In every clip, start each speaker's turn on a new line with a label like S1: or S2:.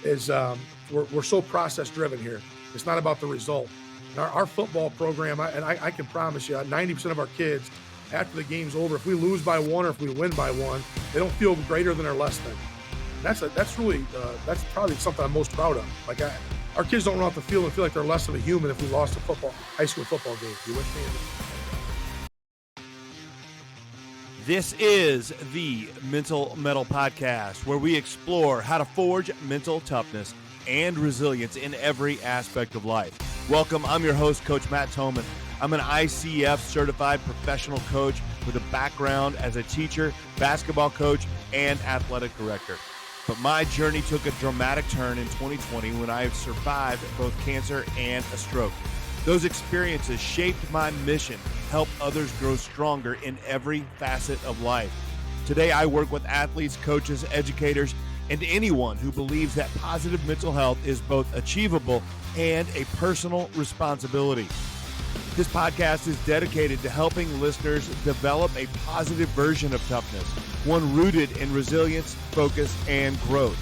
S1: is we're so process driven here. It's not about the result. And our football program, I can promise you, 90% of our kids, after the game's over, if we lose by one or if we win by one, they don't feel greater than or less than. That's probably something I'm most proud of. Like our kids don't run off the field and feel like they're less of a human if we lost a high school football game. You with me?
S2: This is the Mental Mettle Podcast, where we explore how to forge mental toughness and resilience in every aspect of life. Welcome, I'm your host, Coach Matt Thomann. I'm an ICF certified professional coach with a background as a teacher, basketball coach, and athletic director. But my journey took a dramatic turn in 2020 when I survived both cancer and a stroke. Those experiences shaped my mission, help others grow stronger in every facet of life. Today, I work with athletes, coaches, educators, and anyone who believes that positive mental health is both achievable and a personal responsibility. This podcast is dedicated to helping listeners develop a positive version of toughness, one rooted in resilience, focus, and growth.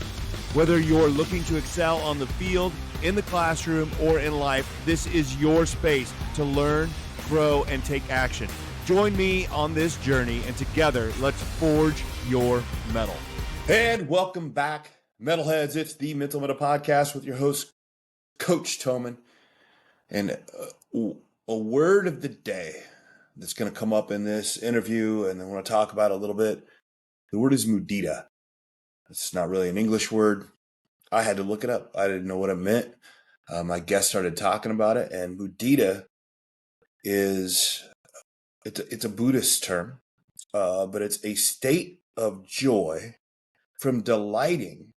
S2: Whether you're looking to excel on the field, in the classroom, or in life, this is your space to learn, grow, and take action. Join me on this journey, and together, let's forge your mettle.
S3: And welcome back, Metalheads. It's the Mental Mettle Podcast with your host, Coach Thomann. And a word of the day that's going to come up in this interview, and I want to talk about a little bit. The word is mudita. It's not really an English word. I had to look it up. I didn't know what it meant. My guest started talking about it, and mudita it's a Buddhist term, but it's a state of joy from delighting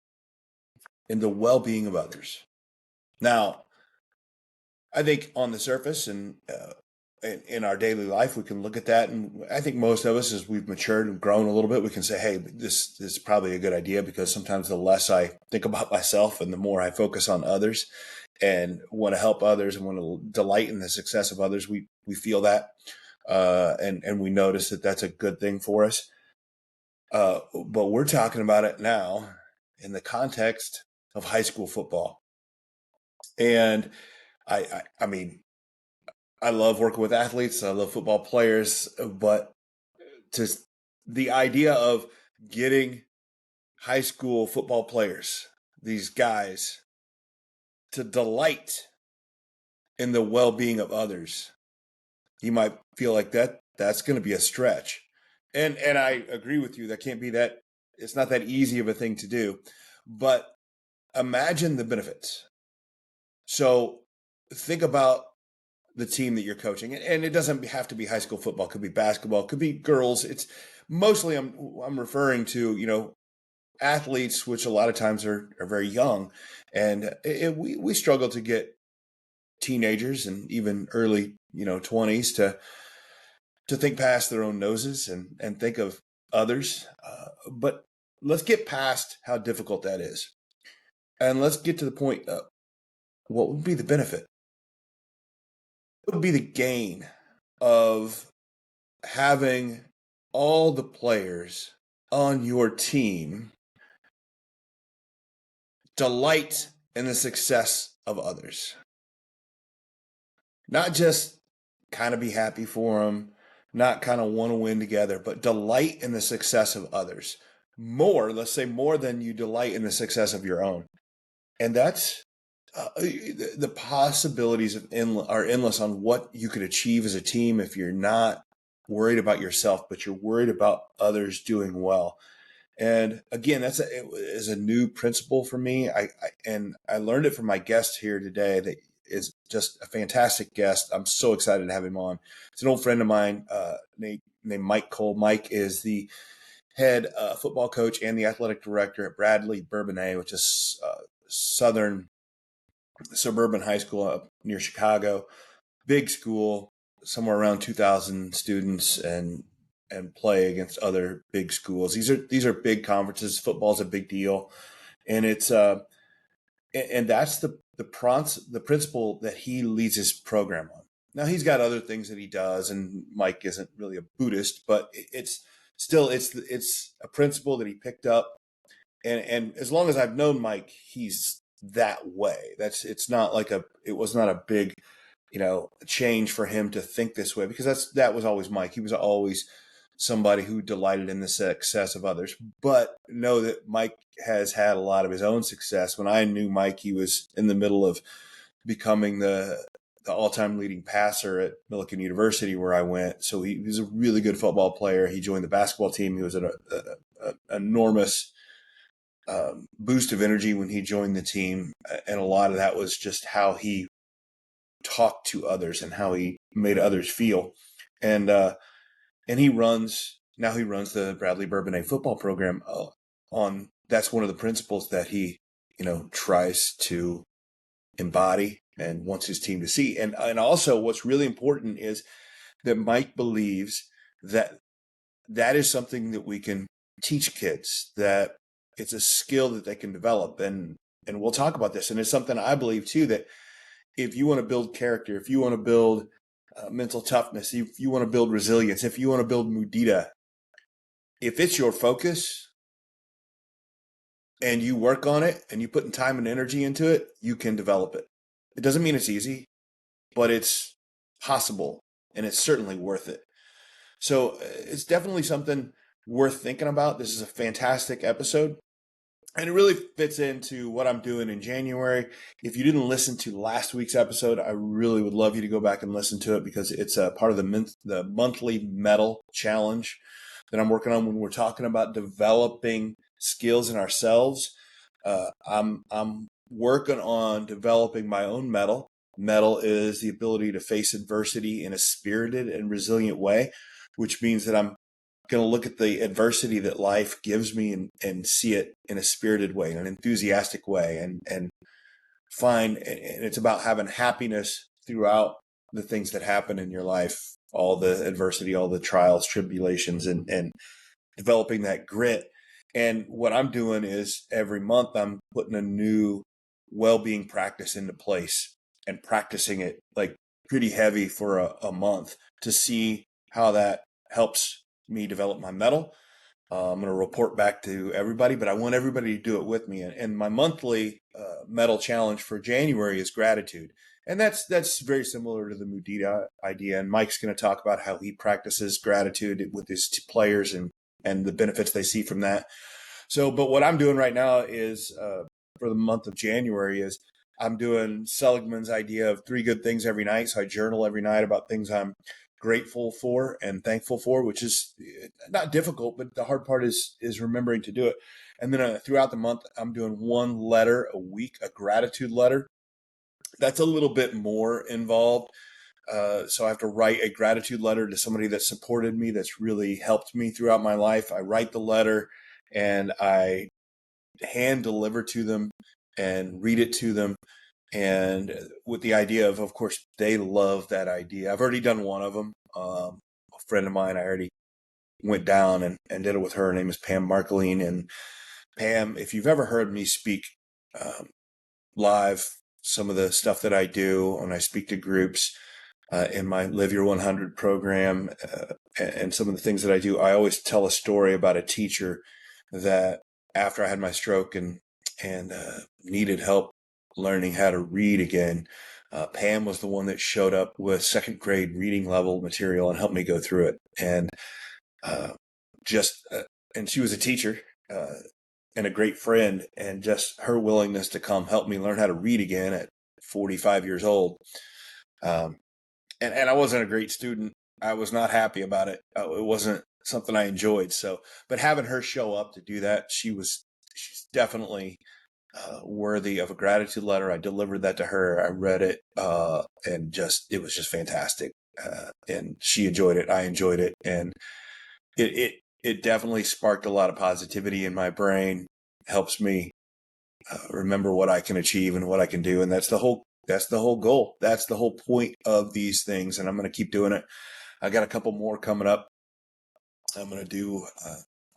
S3: in the well-being of others. Now, I think on the surface and in our daily life, we can look at that, and I think most of us, as we've matured and grown a little bit, we can say, hey, this is probably a good idea, because sometimes the less I think about myself and the more I focus on others and want to help others and want to delight in the success of others, we feel that, and we notice that that's a good thing for us. But we're talking about it now in the context of high school football. And I mean, I love working with athletes. I love football players, but just the idea of getting high school football players, these guys, to delight in the well-being of others, you might feel like that's going to be a stretch. And I agree with you. That can't be that. It's not that easy of a thing to do, but imagine the benefits. So think about the team that you're coaching, and it doesn't have to be high school football. It could be basketball, it could be girls. It's mostly I'm referring to, athletes, which a lot of times are very young, and we struggle to get teenagers and even early 20s to think past their own noses and think of others. But let's get past how difficult that is, and let's get to the point of what would be the benefit. What would be the gain of having all the players on your team delight in the success of others? Not just kind of be happy for them, not kind of want to win together, but delight in the success of others. Let's say more than you delight in the success of your own. And that's the possibilities are endless on what you could achieve as a team if you're not worried about yourself, but you're worried about others doing well. And again, it is a new principle for me. I learned it from my guest here today. That is just a fantastic guest. I'm so excited to have him on. It's an old friend of mine named Mike Kohl. Mike is the head football coach and the athletic director at Bradley-Bourbonnais, which is southern suburban high school up near Chicago. Big school, somewhere around 2,000 students, and play against other big schools. These are big conferences. Football's a big deal, and it's and that's the principle that he leads his program on. Now, he's got other things that he does, and Mike isn't really a Buddhist, but it's a principle that he picked up and as long as I've known Mike, he's that way. It's not like it was not a big, change for him to think this way, because that was always Mike. He was always somebody who delighted in the success of others. But know that Mike has had a lot of his own success. When I knew Mike, he was in the middle of becoming the all-time leading passer at Millikan University, where I went. So he was a really good football player. He joined the basketball team. He was an enormous boost of energy when he joined the team. And a lot of that was just how he talked to others and how he made others feel. And he runs the Bradley Bourbonnais football program that's one of the principles that he, tries to embody and wants his team to see. And also what's really important is that Mike believes that is something that we can teach kids, that it's a skill that they can develop. And we'll talk about this. And it's something I believe too, that if you want to build character, if you want to build mental toughness, if you want to build resilience, if you want to build mudita, if it's your focus and you work on it and you put time and energy into it, you can develop it. It doesn't mean it's easy, but it's possible, and it's certainly worth it. So it's definitely something worth thinking about. This is a fantastic episode, and it really fits into what I'm doing in January. If you didn't listen to last week's episode, I really would love you to go back and listen to it, because it's a part of the monthly Mettle challenge that I'm working on when we're talking about developing skills in ourselves. I'm working on developing my own mettle. Mettle is the ability to face adversity in a spirited and resilient way, which means that I'm going to look at the adversity that life gives me and see it in a spirited way, in an enthusiastic way, and it's about having happiness throughout the things that happen in your life, all the adversity, all the trials, tribulations, and developing that grit. And what I'm doing is every month I'm putting a new well-being practice into place and practicing it like pretty heavy for a month to see how that helps me develop my mettle. I'm going to report back to everybody, but I want everybody to do it with me. And my monthly mettle challenge for January is gratitude. And that's very similar to the mudita idea. And Mike's going to talk about how he practices gratitude with his players and the benefits they see from that. So, but what I'm doing right now is for the month of January is I'm doing Seligman's idea of 3 good things every night. So I journal every night about things I'm grateful for and thankful for, which is not difficult, but the hard part is remembering to do it. And then throughout the month, I'm doing 1 letter a week, a gratitude letter. That's a little bit more involved. So I have to write a gratitude letter to somebody that supported me, that's really helped me throughout my life. I write the letter and I hand deliver to them and read it to them. And with the idea of course, they love that idea. I've already done one of them. A friend of mine, I already went down and did it with her. Her name is Pam Markeline. And Pam, if you've ever heard me speak live, some of the stuff that I do when I speak to groups in my Live Your 100 program and some of the things that I do, I always tell a story about a teacher that after I had my stroke and needed help learning how to read again, Pam was the one that showed up with 2nd grade reading level material and helped me go through it. And and she was a teacher and a great friend, and just her willingness to come help me learn how to read again at 45 years old. And I wasn't a great student. I was not happy about it. It wasn't something I enjoyed. So, but having her show up to do that, she's definitely worthy of a gratitude letter. I delivered that to her. I read it, and it was just fantastic. And she enjoyed it. I enjoyed it, and it definitely sparked a lot of positivity in my brain. Helps me remember what I can achieve and what I can do, and that's the whole goal. That's the whole point of these things, and I'm going to keep doing it. I got a couple more coming up. I'm going to do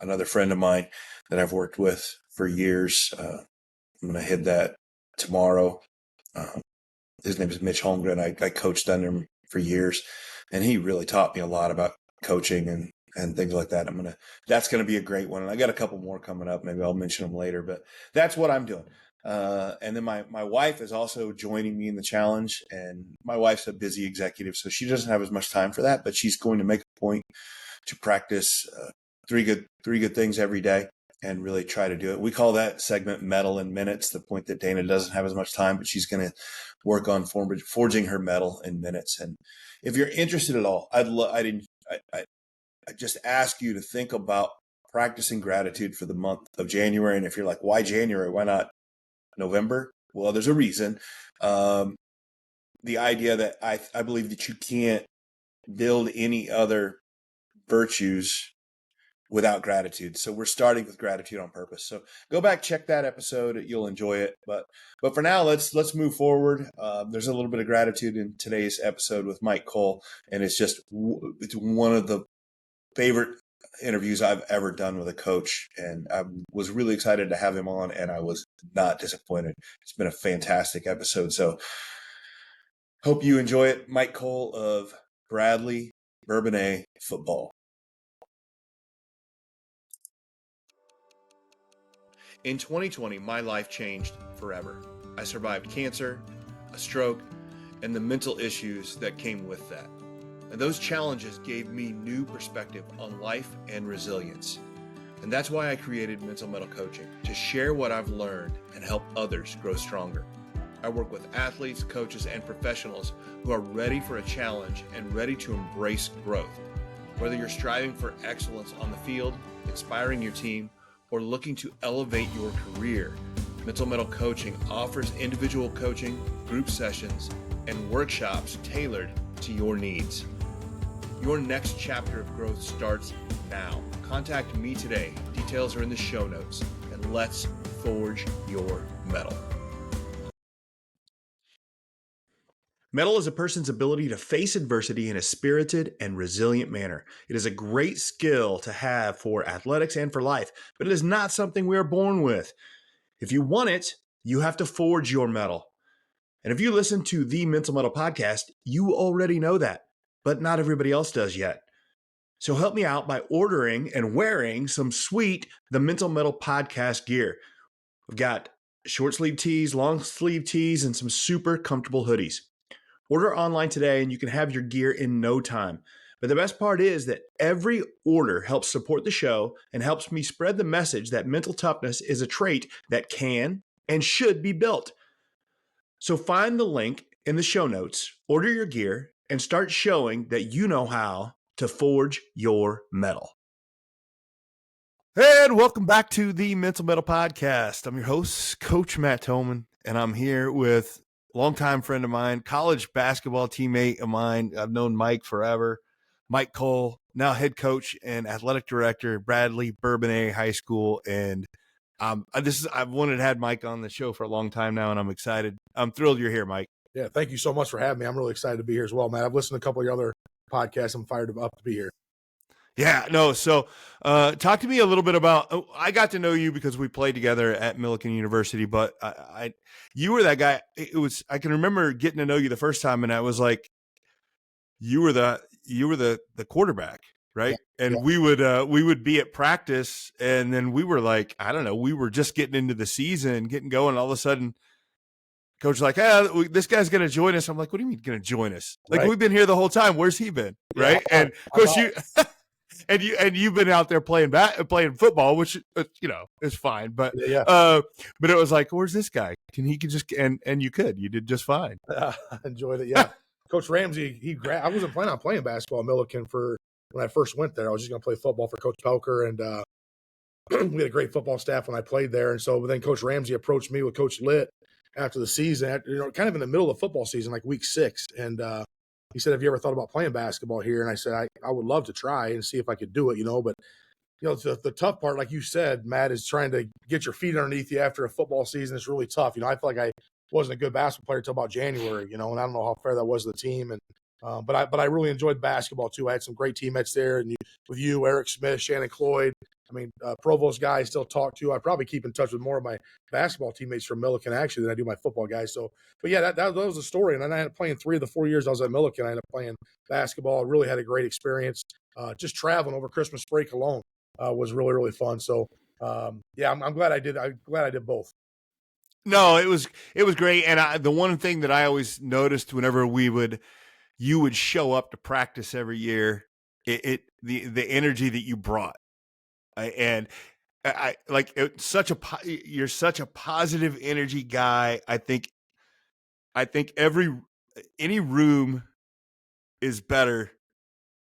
S3: another friend of mine that I've worked with for years. I'm going to hit that tomorrow. His name is Mitch Holmgren. I coached under him for years, and he really taught me a lot about coaching and and things like that. That's going to be a great one. And I got a couple more coming up. Maybe I'll mention them later, but that's what I'm doing. And then my wife is also joining me in the challenge, and my wife's a busy executive, so she doesn't have as much time for that, but she's going to make a point to practice three good things every day and really try to do it. We call that segment Mettle in Minutes, the point that Dana doesn't have as much time, but she's going to work on forging her mettle in minutes. And if you're interested at all, I just ask you to think about practicing gratitude for the month of January. And if you're like, why January? Why not November? Well, there's a reason. The idea that I believe that you can't build any other virtues without gratitude. So we're starting with gratitude on purpose. So go back, check that episode. You'll enjoy it. But for now, let's move forward. There's a little bit of gratitude in today's episode with Mike Kohl, and it's one of the favorite interviews I've ever done with a coach, and I was really excited to have him on, and I was not disappointed. It's been a fantastic episode. So hope you enjoy it. Mike Kohl of Bradley-Bourbonnais football. In 2020, my life changed forever. I survived cancer, a stroke, and the mental issues that came with that. And those challenges gave me new perspective on life and resilience. And that's why I created Mental Mettle Coaching, to share what I've learned and help others grow stronger. I work with athletes, coaches, and professionals who are ready for a challenge and ready to embrace growth. Whether you're striving for excellence on the field, inspiring your team, or looking to elevate your career, Mental Mettle Coaching offers individual coaching, group sessions, and workshops tailored to your needs. Your next chapter of growth starts now. Contact me today. Details are in the show notes, and let's forge your mettle. Mettle is a person's ability to face adversity in a spirited and resilient manner. It is a great skill to have for athletics and for life, but it is not something we are born with. If you want it, you have to forge your mettle. And if you listen to the Mental Mettle Podcast, you already know that, but not everybody else does yet. So help me out by ordering and wearing some sweet The Mental Mettle Podcast gear. We've got short sleeve tees, long sleeve tees, and some super comfortable hoodies. Order online today and you can have your gear in no time. But the best part is that every order helps support the show and helps me spread the message that mental toughness is a trait that can and should be built. So find the link in the show notes, order your gear, and start showing that you know how to forge your mettle. And welcome back to the Mental Mettle Podcast. I'm your host, Coach Matt Thomann, and I'm here with longtime friend of mine, college basketball teammate of mine. I've known Mike forever. Mike Kohl, now head coach and athletic director, Bradley Bourbonnais High School. And I've wanted to have Mike on the show for a long time now, and I'm excited. I'm thrilled you're here, Mike.
S1: Yeah, thank you so much for having me. I'm really excited to be here as well, man. I've listened to a couple of your other podcasts. I'm fired up to be here.
S2: Yeah, no. So talk to me a little bit about, I got to know you because we played together at Millikan University, but you were that guy. I can remember getting to know you the first time, and I was like, you were the quarterback, right?
S1: Yeah,
S2: and
S1: yeah.
S2: we would be at practice, and then we were like, I don't know, we were just getting into the season, getting going. All of a sudden, coach was like, this guy's going to join us. I'm like, what do you mean going to join us? Like,
S1: Right.
S2: We've been here the whole time. Where's he been?
S1: Yeah,
S2: Right. And
S1: I'm
S2: coach, you've been out there playing football, which is fine. But
S1: Yeah.
S2: but it was like, where's this guy? You did just fine.
S1: I enjoyed it. Yeah. Coach Ramsey, I wasn't planning on playing basketball at Millikan when I first went there. I was just going to play football for Coach Pelker, and we had a great football staff when I played there. And so then Coach Ramsey approached me with Coach Litt after the season, kind of in the middle of the football season, like week 6. And he said, have you ever thought about playing basketball here? And I said, I would love to try and see if I could do it, but the tough part, like you said, Matt, is trying to get your feet underneath you after a football season. It's really tough. I feel like I wasn't a good basketball player until about January, and I don't know how fair that was to the team. And but I really enjoyed basketball too. I had some great teammates there, and with you, Eric Smith, Shannon Cloyd. Provost guys still talk to. I probably keep in touch with more of my basketball teammates from Millikan actually than I do my football guys. So, but yeah, that was the story. And then I ended up playing 3 of the 4 years I was at Millikan. I ended up playing basketball. I really had a great experience. just traveling over Christmas break alone was really, really fun. So yeah, I'm glad I did. I'm glad I did both.
S2: No, it was great. And the one thing that I always noticed whenever you would show up to practice every year, the energy that you brought, and I like it's you're such a positive energy guy. I think any room is better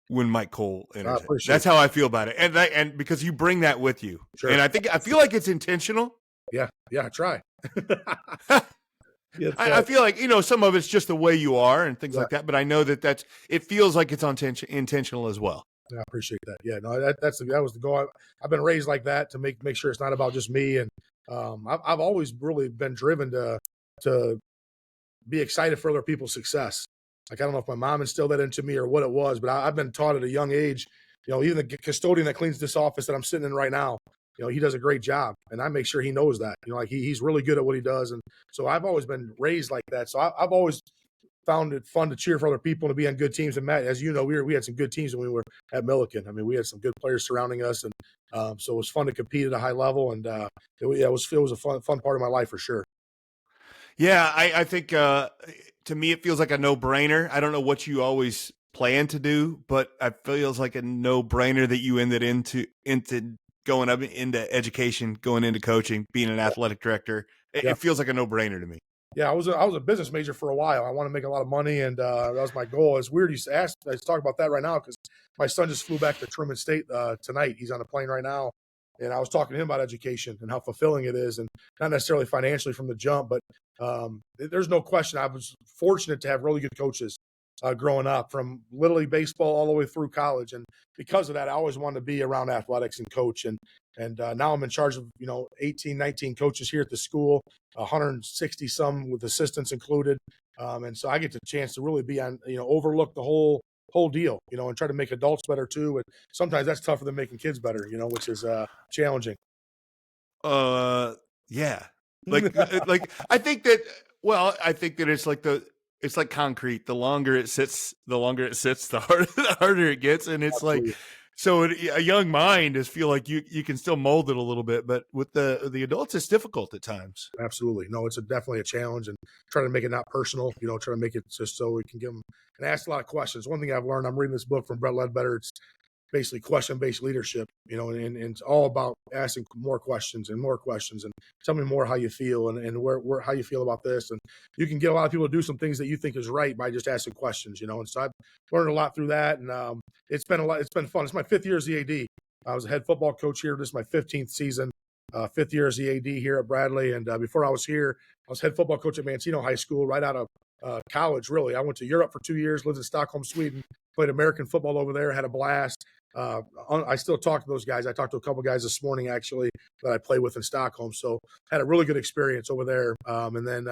S2: when Mike Kohl enters it. That's how I feel about it, and because you bring that with you,
S1: sure.
S2: And I feel like it's intentional.
S1: Yeah, try.
S2: I feel like, some of it's just the way you are and things like that, but I know that it feels like it's intentional as well.
S1: Yeah, I appreciate that. Yeah, no, that was the goal. I've been raised like that to make sure it's not about just me, and I've always really been driven to be excited for other people's success. Like, I don't know if my mom instilled that into me or what it was, but I've been taught at a young age. Even the custodian that cleans this office that I'm sitting in right now, he does a great job, and I make sure he knows that. Like he's really good at what he does, and so I've always been raised like that. So I've always found it fun to cheer for other people and to be on good teams. And Matt, as you know, we had some good teams when we were at Milliken. I mean, we had some good players surrounding us, and so it was fun to compete at a high level. And it was a fun part of my life for sure.
S2: Yeah, I think to me it feels like a no-brainer. I don't know what you always plan to do, but it feels like a no-brainer that you ended into going up into education, going into coaching, being an athletic director. It feels like a no-brainer to me.
S1: Yeah, I was a business major for a while. I want to make a lot of money, and that was my goal. It's weird you asked. I talk about that right now because my son just flew back to Truman State tonight. He's on a plane right now, and I was talking to him about education and how fulfilling it is, and not necessarily financially from the jump, but there's no question. I was fortunate to have really good coaches growing up, from Little League baseball all the way through college, and because of that, I always wanted to be around athletics and coach. And now I'm in charge of 18, 19 coaches here at the school, 160 some with assistants included, and so I get the chance to really be on overlook the whole deal, and try to make adults better too. And sometimes that's tougher than making kids better, which is challenging.
S2: Yeah, like I think that it's like concrete. The longer it sits, the harder it gets. And it's
S1: Absolutely.
S2: like, so a young mind is feel like you can still mold it a little bit, but with the adults, it's difficult at times.
S1: Absolutely. No, it's definitely a challenge, and trying to make it not personal, trying to make it just so we can give them and ask a lot of questions. One thing I've learned, I'm reading this book from Brett Ledbetter. It's basically question-based leadership, and it's all about asking more questions and tell me more how you feel and where how you feel about this. And you can get a lot of people to do some things that you think is right by just asking questions, and so I've learned a lot through that. And it's been fun. It's my 5th year as the AD. I was a head football coach here. This is my 15th season, 5th year as the AD here at Bradley. And before I was here, I was head football coach at Mancino High School right out of college, really. I went to Europe for 2 years, lived in Stockholm, Sweden, played American football over there, had a blast. I still talk to those guys. I talked to a couple guys this morning, actually, that I play with in Stockholm. So had a really good experience over there. And then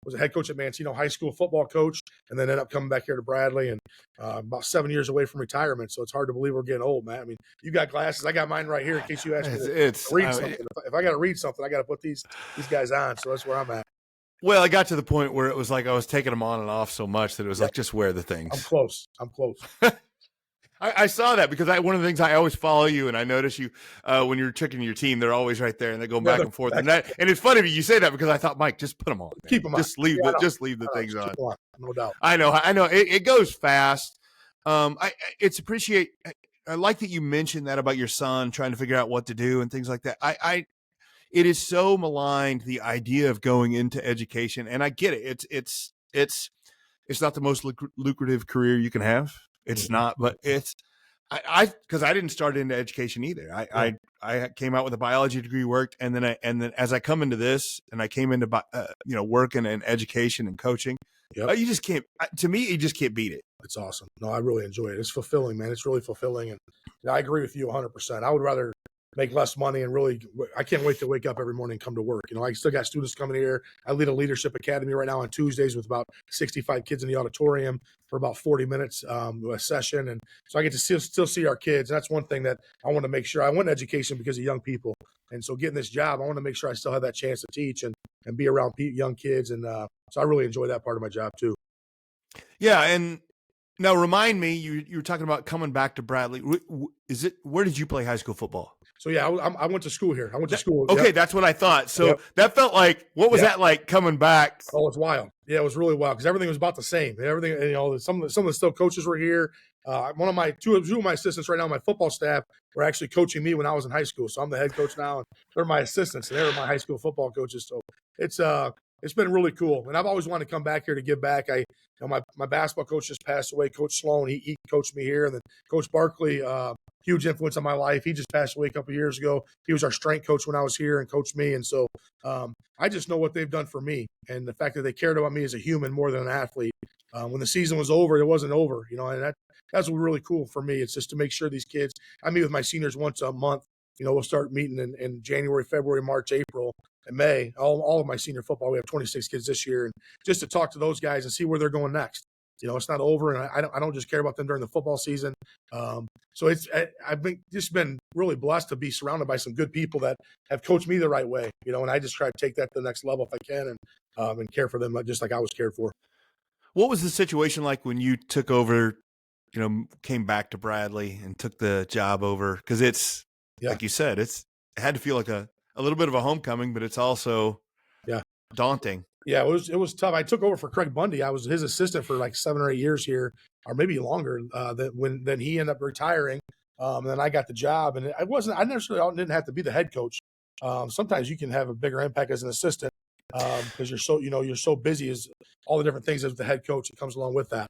S1: was a head coach at Mancino High School, football coach, and then ended up coming back here to Bradley, and about 7 years away from retirement. So it's hard to believe we're getting old, man. I mean, you got glasses. I got mine right here in case you ask me to read something. If I got to read something, I got to put these guys on. So that's where I'm at.
S2: Well, I got to the point where it was like I was taking them on and off so much that it was like, just wear the things.
S1: I'm close.
S2: I saw that because one of the things I always follow you, and I notice you when you're checking your team, they're always right there and they go back and forth. And it's funny you say that because I thought, Mike, just put them on. Man.
S1: Keep them on.
S2: Just leave the things on.
S1: No doubt.
S2: I know. It goes fast. I like that you mentioned that about your son trying to figure out what to do and things like that. It is so maligned, the idea of going into education, and I get it. It's not the most lucrative career you can have. It's not, but it's because I didn't start into education either. I came out with a biology degree, worked, and then as I come into this, and I came into working in education and coaching. Yep. You just can't. To me, you just can't beat it.
S1: It's awesome. No, I really enjoy it. It's fulfilling, man. It's really fulfilling, and I agree with you 100%. I would rather make less money and really, I can't wait to wake up every morning and come to work. I still got students coming here. I lead a leadership academy right now on Tuesdays with about 65 kids in the auditorium for about 40 minutes a session. And so I get to still see our kids. And that's one thing that I want to make sure. I want education because of young people. And so getting this job, I want to make sure I still have that chance to teach and be around young kids. And so I really enjoy that part of my job too.
S2: Yeah. And Now, remind me, you were talking about coming back to Bradley. Where did you play high school football?
S1: So yeah, I went to school here. I went to school.
S2: Okay,
S1: yep.
S2: That's what I thought. So
S1: Yep.
S2: that felt like, what was that like coming back?
S1: Oh, it's wild. Yeah, it was really wild because everything was about the same. Everything, some of the still coaches were here. One of my two of my assistants right now on my football staff were actually coaching me when I was in high school. So I'm the head coach now, and they're my assistants, and they were my high school football coaches. So it's been really cool, and I've always wanted to come back here to give back. My basketball coach just passed away, Coach Sloan. He coached me here, and then Coach Barkley, huge influence on my life. He just passed away a couple of years ago. He was our strength coach when I was here and coached me, and so I just know what they've done for me, and the fact that they cared about me as a human more than an athlete. When the season was over, it wasn't over, and that's really cool for me. It's just to make sure these kids. I meet with my seniors once a month. We'll start meeting in January, February, March, April, and May. All of my senior football. We have 26 kids this year, and just to talk to those guys and see where they're going next. It's not over, and I don't just care about them during the football season. So I've been really blessed to be surrounded by some good people that have coached me the right way. And I just try to take that to the next level if I can, and care for them just like I was cared for.
S2: What was the situation like when you took over? Came back to Bradley and took the job over, because it's like you said, it had to feel like a little bit of a homecoming, but it's also daunting.
S1: Yeah, it was tough. I took over for Craig Bundy. I was his assistant for like 7 or 8 years here, or maybe longer. Then he ended up retiring, and then I got the job. And I necessarily didn't have to be the head coach. Sometimes you can have a bigger impact as an assistant because you're so busy as all the different things as the head coach that comes along with that.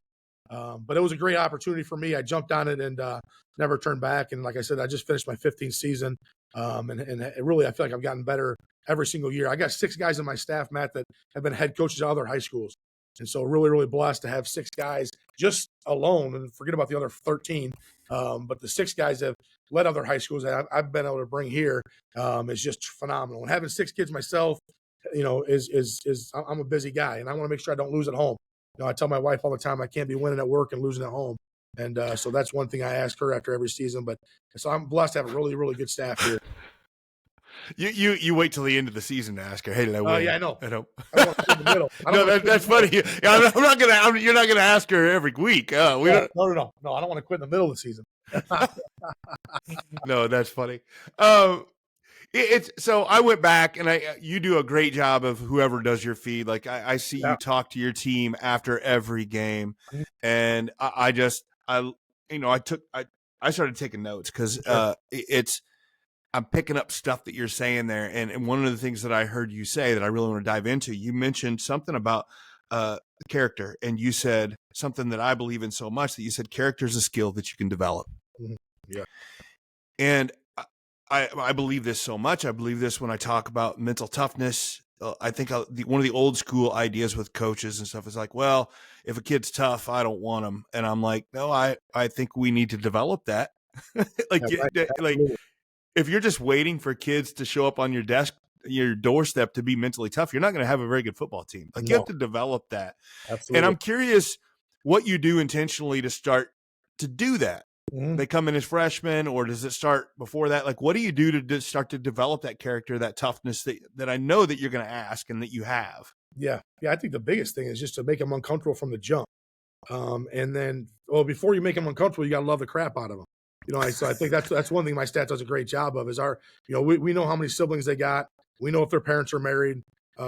S1: But it was a great opportunity for me. I jumped on it and never turned back. And like I said, I just finished my 15th season. And it really, I feel like I've gotten better every single year. I got 6 guys on my staff, Matt, that have been head coaches at other high schools. And so really, really blessed to have 6 guys just alone, and forget about the other 13. But the 6 guys that have led other high schools that I've been able to bring here is just phenomenal. And having 6 kids myself, I'm a busy guy, and I want to make sure I don't lose at home. I tell my wife all the time I can't be winning at work and losing at home. And so that's one thing I ask her after every season. But so I'm blessed to have a really, really good staff here.
S2: You wait till the end of the season to ask her, hey, did I win?
S1: Yeah, I know.
S2: I know.
S1: I don't want to quit in the middle.
S2: No, that's funny. You're not gonna ask her every week.
S1: No, I don't want to quit in the middle of the season.
S2: No, that's funny. So I went back, and you do a great job of whoever does your feed. Like I see you talk to your team after every game, and I started taking notes because I'm picking up stuff that you're saying there. And one of the things that I heard you say that I really want to dive into, you mentioned something about character, and you said something that I believe in so much, that you said character is a skill that you can develop.
S1: Mm-hmm. Yeah.
S2: And I believe this so much. I believe this when I talk about mental toughness. I think one of the old school ideas with coaches and stuff is like, well, if a kid's tough, I don't want him. And I'm like, no, I think we need to develop that. Like if you're just waiting for kids to show up on your desk, your doorstep to be mentally tough, you're not going to have a very good football team. Like you have to develop that.
S1: Absolutely.
S2: And I'm curious what you do intentionally to start to do that.
S1: Mm-hmm.
S2: They come in as freshmen, or does it start before that? Like, what do you do to start to develop that character, that toughness that I know that you're going to ask and that you have?
S1: Yeah. I think the biggest thing is just to make them uncomfortable from the jump. And then, before you make them uncomfortable, you got to love the crap out of them. So I think that's one thing my staff does a great job of is we know how many siblings they got. We know if their parents are married.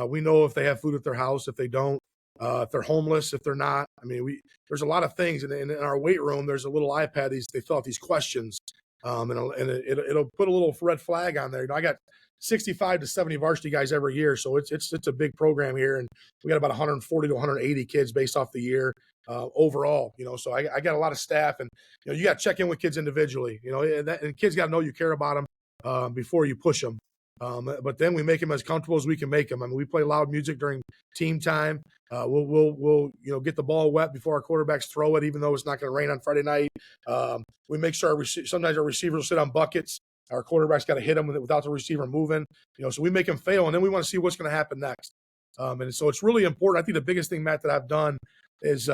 S1: We know if they have food at their house, if they don't. If they're homeless, if they're not. I mean, there's a lot of things. And in our weight room, there's a little iPad. They fill out these questions, and it'll put a little red flag on there. I got 65 to 70 varsity guys every year, so it's a big program here, and we got about 140 to 180 kids based off the year overall. So I got a lot of staff, and you got to check in with kids individually. And kids got to know you care about them before you push them. But then we make them as comfortable as we can make them. I mean, we play loud music during team time. We'll get the ball wet before our quarterbacks throw it, even though it's not going to rain on Friday night. We make sure sometimes our receivers will sit on buckets. Our quarterback's got to hit them without the receiver moving. So we make them fail, and then we want to see what's going to happen next. And so it's really important. I think the biggest thing, Matt, that I've done is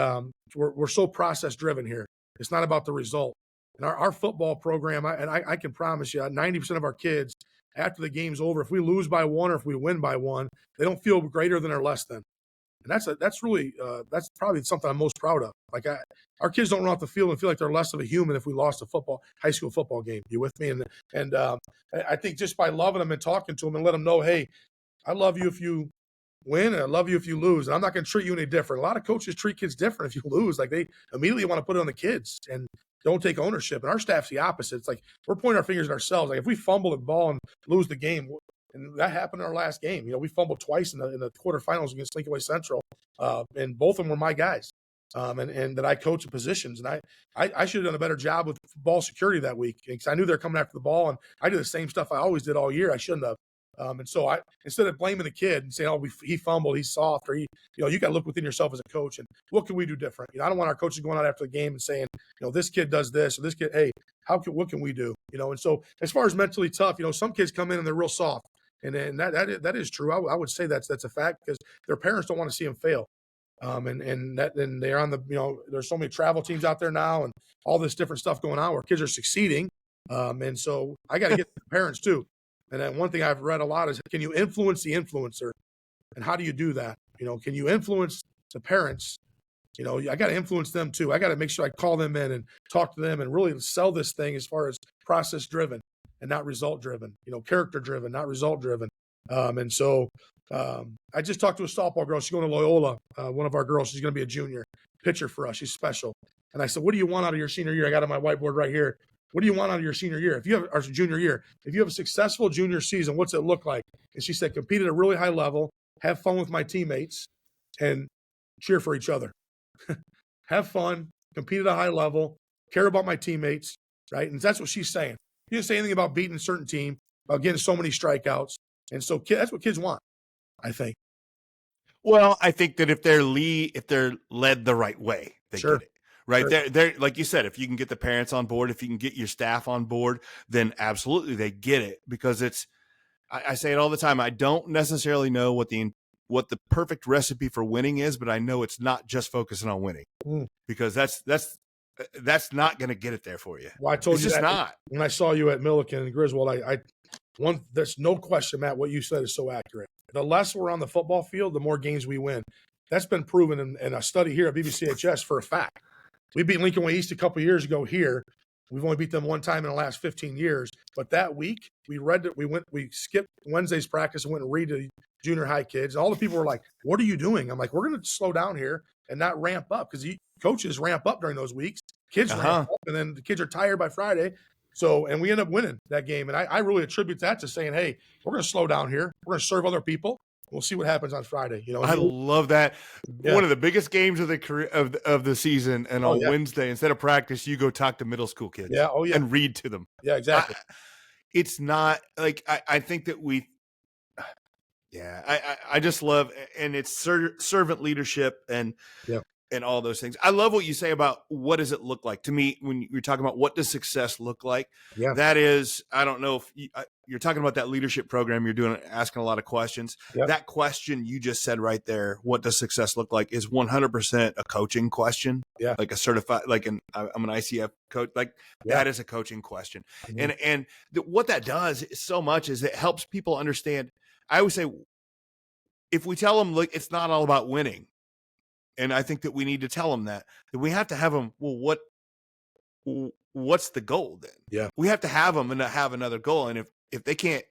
S1: we're so process driven here. It's not about the result. And our football program, I can promise you, 90% of our kids, after the game's over, if we lose by 1 or if we win by 1, they don't feel greater than or less than. And that's really that's probably something I'm most proud of. Like our kids don't run off the field and feel like they're less of a human if we lost a high school football game. You with me? And I think just by loving them and talking to them and let them know, hey, I love you if you win and I love you if you lose. And I'm not going to treat you any different. A lot of coaches treat kids different if you lose. Like they immediately want to put it on the kids and don't take ownership. And our staff's the opposite. It's like we're pointing our fingers at ourselves. Like if we fumble the ball and lose the game, and that happened in our last game. You know, we fumbled twice in the quarterfinals against Lincoln Way Central, and both of them were my guys, and that I coach in positions. And I should have done a better job with ball security that week because I knew they're coming after the ball, and I did the same stuff I always did all year. I shouldn't have. And so instead of blaming the kid and saying, "Oh, he fumbled, he's soft," or you got to look within yourself as a coach and what can we do different? You know, I don't want our coaches going out after the game and saying, this kid does this or this kid. Hey, what can we do? And so as far as mentally tough, some kids come in and they're real soft. And that is true. I would say that's a fact because their parents don't want to see them fail. And they're on there's so many travel teams out there now and all this different stuff going on where kids are succeeding. And so I got to get the parents too. And then one thing I've read a lot is, can you influence the influencer? And how do you do that? Can you influence the parents? I got to influence them too. I got to make sure I call them in and talk to them and really sell this thing as far as process driven and not result driven, character driven, not result driven. And so I just talked to a softball girl. She's going to Loyola. One of our girls, she's going to be a junior pitcher for us. She's special. And I said, what do you want out of your senior year? I got it on my whiteboard right here. What do you want out of your senior year? Or junior year, if you have a successful junior season, what's it look like? And she said, compete at a really high level, have fun with my teammates, and cheer for each other. Have fun, compete at a high level, care about my teammates, right? And that's what she's saying. She didn't say anything about beating a certain team, about getting so many strikeouts. And so that's what kids want, I think.
S2: Well, I think that if they're led the right way, they
S1: Sure.
S2: get it. Right.
S1: Sure.
S2: They're like you said, if you can get the parents on board, if you can get your staff on board, then absolutely they get it because I say it all the time. I don't necessarily know what the perfect recipe for winning is, but I know it's not just focusing on winning because that's not going to get it there for you.
S1: Well, I told
S2: it's
S1: you
S2: just
S1: that
S2: not.
S1: when I saw you at Milliken and Griswold, there's no question, Matt, what you said is so accurate. The less we're on the football field, the more games we win. That's been proven in a study here at BBCHS for a fact. We beat Lincoln Way East a couple years ago here. We've only beat them one time in the last 15 years. But that week, we skipped Wednesday's practice and went and read to junior high kids. And all the people were like, what are you doing? I'm like, we're going to slow down here and not ramp up because coaches ramp up during those weeks. Kids ramp up, and then the kids are tired by Friday. So, and we end up winning that game. And I really attribute that to saying, hey, we're going to slow down here. We're going to serve other people. We'll see what happens on Friday.
S2: I love that.
S1: Yeah.
S2: One of the biggest games of the career of the season, and on Wednesday, instead of practice, you go talk to middle school kids.
S1: Yeah. Oh, yeah.
S2: And read to them.
S1: Yeah, exactly.
S2: It's not like I think that I just love, and it's servant leadership and all those things. I love what you say about what does it look like. To me, when you're talking about what does success look like, that is, I don't know if you're talking about that leadership program you're doing, asking a lot of questions. That question you just said right there, what does success look like, is 100% a coaching question. Like a certified, I'm an ICF coach. That is a coaching question. And what that does so much is it helps people understand. I always say, if we tell them, look, it's not all about winning. And I think that we need to tell them that we have to have them. Well, what's the goal then?
S1: Yeah,
S2: we have to have them and have another goal. And if they can't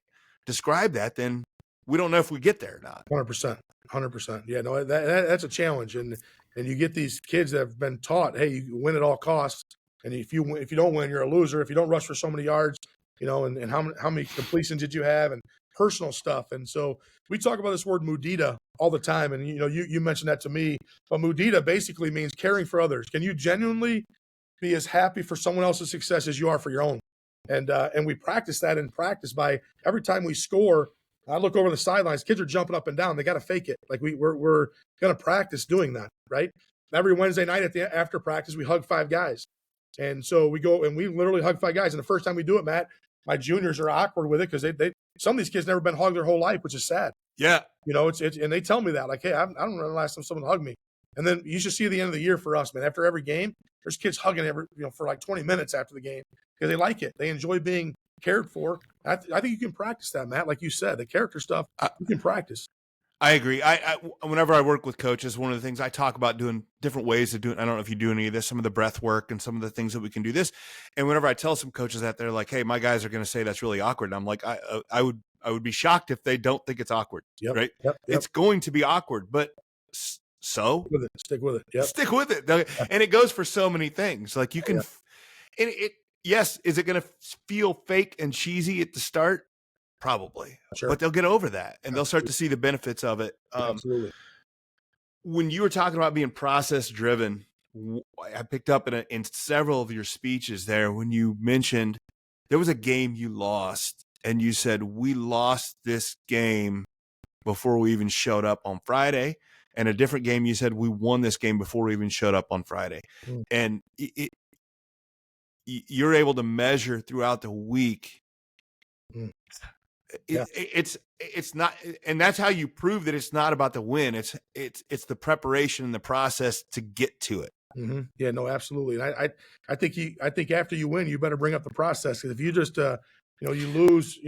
S2: describe that, then we don't know if we get there or not.
S1: 100%. Yeah, no, that's a challenge. And you get these kids that have been taught, hey, you win at all costs. And if you don't win, you're a loser. If you don't rush for so many yards, and how many completions did you have, and personal stuff. And so we talk about this word mudita all the time. And, you mentioned that to me, but mudita basically means caring for others. Can you genuinely be as happy for someone else's success as you are for your own? And we practice that in practice by every time we score, I look over the sidelines, kids are jumping up and down. They got to fake it. Like we're going to practice doing that. Right. Every Wednesday night after practice, we hug 5 guys. And so we go and we literally hug 5 guys. And the first time we do it, Matt, my juniors are awkward with it because some of these kids never been hugged their whole life, which is sad.
S2: Yeah.
S1: It's and they tell me that, like, hey, I don't remember the last time someone hugged me. And then you should see the end of the year for us, man. After every game, there's kids hugging for like 20 minutes after the game because they like it. They enjoy being cared for. I think you can practice that, Matt. Like you said, the character stuff, you can practice.
S2: I agree. Whenever I work with coaches, one of the things I talk about doing different ways of doing, I don't know if you do any of this, some of the breath work and some of the things that we can do this. And whenever I tell some coaches that, they're like, hey, my guys are going to say that's really awkward. And I'm like, I would be shocked if they don't think it's awkward, right?
S1: Yep.
S2: It's going to be awkward, but so
S1: stick with it. Yep.
S2: Stick with it. And it goes for so many things. Like you can, and yes, is it going to feel fake and cheesy at the start? Probably,
S1: Sure.
S2: But they'll get over that and they'll start to see the benefits of it.
S1: Absolutely.
S2: When you were talking about being process driven, I picked up in several of your speeches there when you mentioned there was a game you lost and you said, we lost this game before we even showed up on Friday. And a different game, you said, we won this game before we even showed up on Friday. And you're able to measure throughout the week. It's not, and that's how you prove that it's not about the win. It's the preparation and the process to get to it.
S1: Mm-hmm. Yeah, no, absolutely. And I think after you win, you better bring up the process. Because if you just you lose,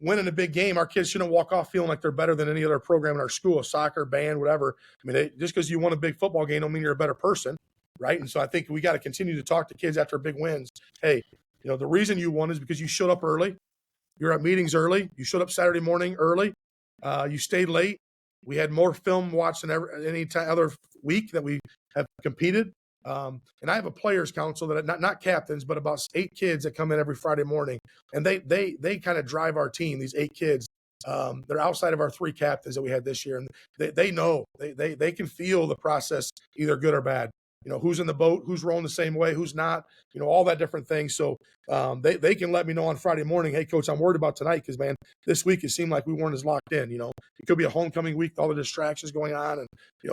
S1: winning a big game, our kids shouldn't walk off feeling like they're better than any other program in our school, soccer, band, whatever. I mean, just because you won a big football game don't mean you're a better person, right? And so I think we got to continue to talk to kids after big wins. Hey, the reason you won is because you showed up early. You're at meetings early. You showed up Saturday morning early. You stayed late. We had more film watched than any other week that we have competed. And I have a players council that not captains, but about 8 kids that come in every Friday morning, and they kind of drive our team. These 8 kids, they're outside of our 3 captains that we had this year, and they know they can feel the process, either good or bad. Who's in the boat, who's rowing the same way, who's not, all that different things. So they can let me know on Friday morning, hey, Coach, I'm worried about tonight because, man, this week it seemed like we weren't as locked in. It could be a homecoming week, all the distractions going on and,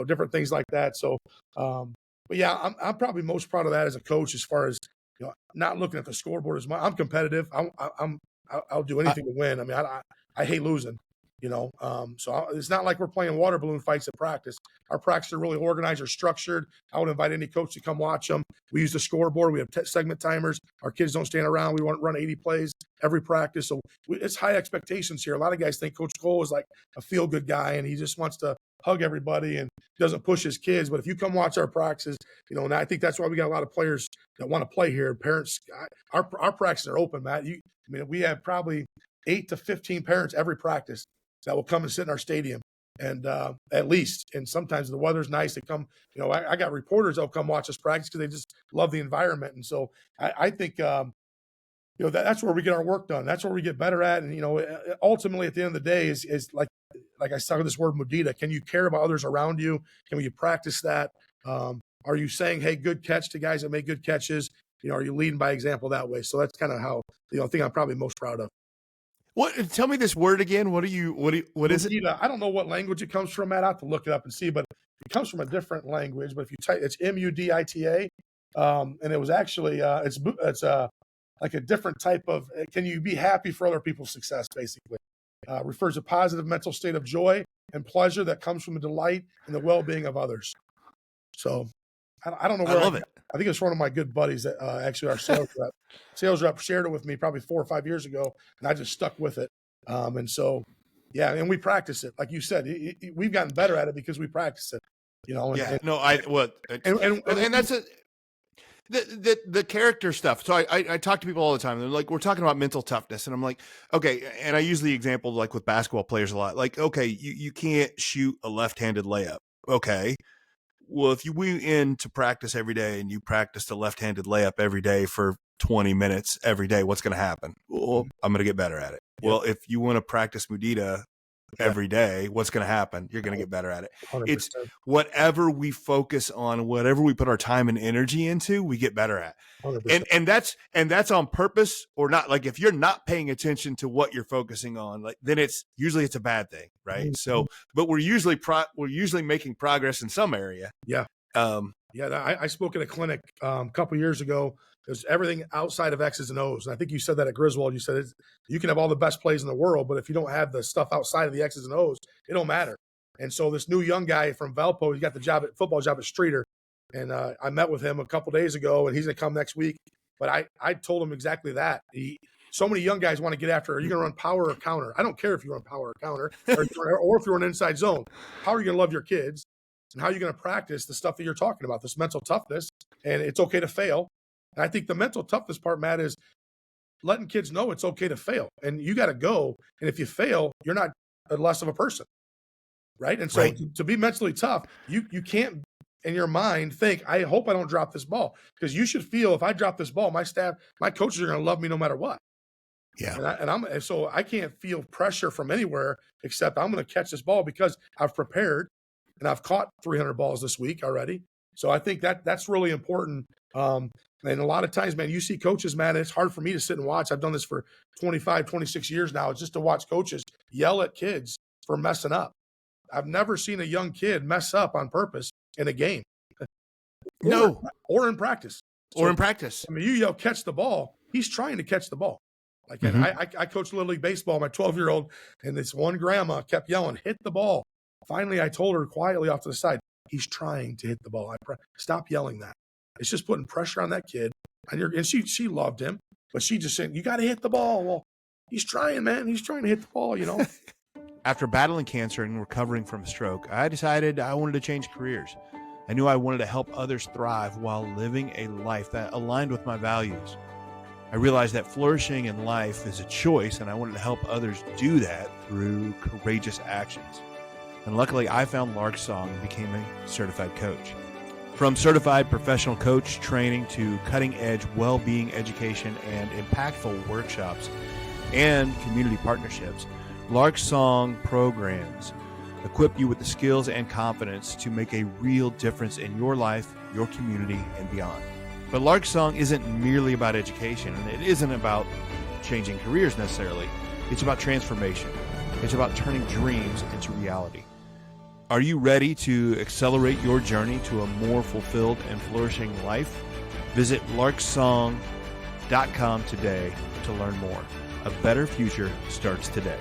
S1: different things like that. So, but yeah, I'm probably most proud of that as a coach, as far as, not looking at the scoreboard as much. I'm competitive. I'll do anything to win. I mean, I hate losing. So it's not like we're playing water balloon fights at practice. Our practices are really organized or structured. I would invite any coach to come watch them. We use the scoreboard. We have segment timers. Our kids don't stand around. We want to run 80 plays every practice. So it's high expectations here. A lot of guys think Coach Kohl is like a feel-good guy and he just wants to hug everybody and doesn't push his kids. But if you come watch our practices, and I think that's why we got a lot of players that want to play here. Parents, our practices are open, Matt. We have probably 8 to 15 parents every practice that will come and sit in our stadium, and at least, and sometimes the weather's nice. They come, I got reporters that'll come watch us practice because they just love the environment. And so I think, that's where we get our work done. That's where we get better at. And, ultimately at the end of the day is like I started this word mudita. Can you care about others around you? Can you practice that? Are you saying, hey, good catch to guys that make good catches? Are you leading by example that way? So that's kind of how, thing I'm probably most proud of.
S2: What? Tell me this word again. What is it?
S1: I don't know what language it comes from, Matt. I have to look it up and see, but it comes from a different language. But if you type, it's mudita, and it was actually it's like a different type of. Can you be happy for other people's success? Basically, refers to positive mental state of joy and pleasure that comes from the delight and the well-being of others. So, I don't know where
S2: I love it.
S1: I think it's one of my good buddies that actually our sales rep shared it with me probably 4 or 5 years ago, and I just stuck with it. And so, yeah, and we practice it. Like you said, we've gotten better at it because we practice it,
S2: And that's the character stuff. So I talk to people all the time. They're like, we're talking about mental toughness. And I'm like, okay. And I use the example like with basketball players a lot. Like, okay, you can't shoot a left-handed layup. Okay. Well, if you went into practice every day and you practiced a left-handed layup every day for 20 minutes every day, what's going to happen? Well, I'm going to get better at it. Yep. Well, if you want to practice mudita every day, what's going to happen? You're going to get better at it. 100%. It's whatever we focus on, whatever we put our time and energy into, we get better at. 100%. And that's on purpose or not. Like if you're not paying attention to what you're focusing on, like then it's usually a bad thing, right? Mm-hmm. So, but we're usually making progress in some area.
S1: Yeah. I spoke at a clinic a couple years ago. There's everything outside of X's and O's. And I think you said that at Griswold. You said you can have all the best plays in the world, but if you don't have the stuff outside of the X's and O's, it don't matter. And so this new young guy from Valpo, he got the football job at Streeter. And I met with him a couple days ago, and he's going to come next week. But I told him exactly that. so many young guys want to get after, are you going to run power or counter? I don't care if you run power or counter or if you run inside zone. How are you going to love your kids? And how are you going to practice the stuff that you're talking about, this mental toughness? And it's okay to fail. And I think the mental toughness part, Matt, is letting kids know it's okay to fail. And you got to go. And if you fail, you're not less of a person. Right. And so to be mentally tough, you can't in your mind think, I hope I don't drop this ball. Because you should feel, if I drop this ball, my staff, my coaches are going to love me no matter what.
S2: Yeah.
S1: And so I can't feel pressure from anywhere except I'm going to catch this ball because I've prepared and I've caught 300 balls this week already. So I think that's really important. And a lot of times, man, you see coaches, man, it's hard for me to sit and watch. I've done this for 25, 26 years now. It's just to watch coaches yell at kids for messing up. I've never seen a young kid mess up on purpose in a game. Or in practice.
S2: Or in practice.
S1: I mean, you yell, catch the ball. He's trying to catch the ball. Like, and I coached Little League Baseball, my 12-year-old, and this one grandma kept yelling, hit the ball. Finally, I told her quietly off to the side, he's trying to hit the ball. Stop yelling that. It's just putting pressure on that kid. And she loved him, but she just said, you got to hit the ball. Well, he's trying, man. He's trying to hit the ball, you know.
S2: After battling cancer and recovering from a stroke, I decided I wanted to change careers. I knew I wanted to help others thrive while living a life that aligned with my values. I realized that flourishing in life is a choice, and I wanted to help others do that through courageous actions. And luckily, I found Lark's Song and became a certified coach. From certified professional coach training to cutting-edge well-being education and impactful workshops and community partnerships, Lark's Song programs equip you with the skills and confidence to make a real difference in your life, your community, and beyond. But Lark's Song isn't merely about education, and it isn't about changing careers necessarily. It's about transformation. It's about turning dreams into reality. Are you ready to accelerate your journey to a more fulfilled and flourishing life? Visit larksong.com today to learn more. A better future starts today.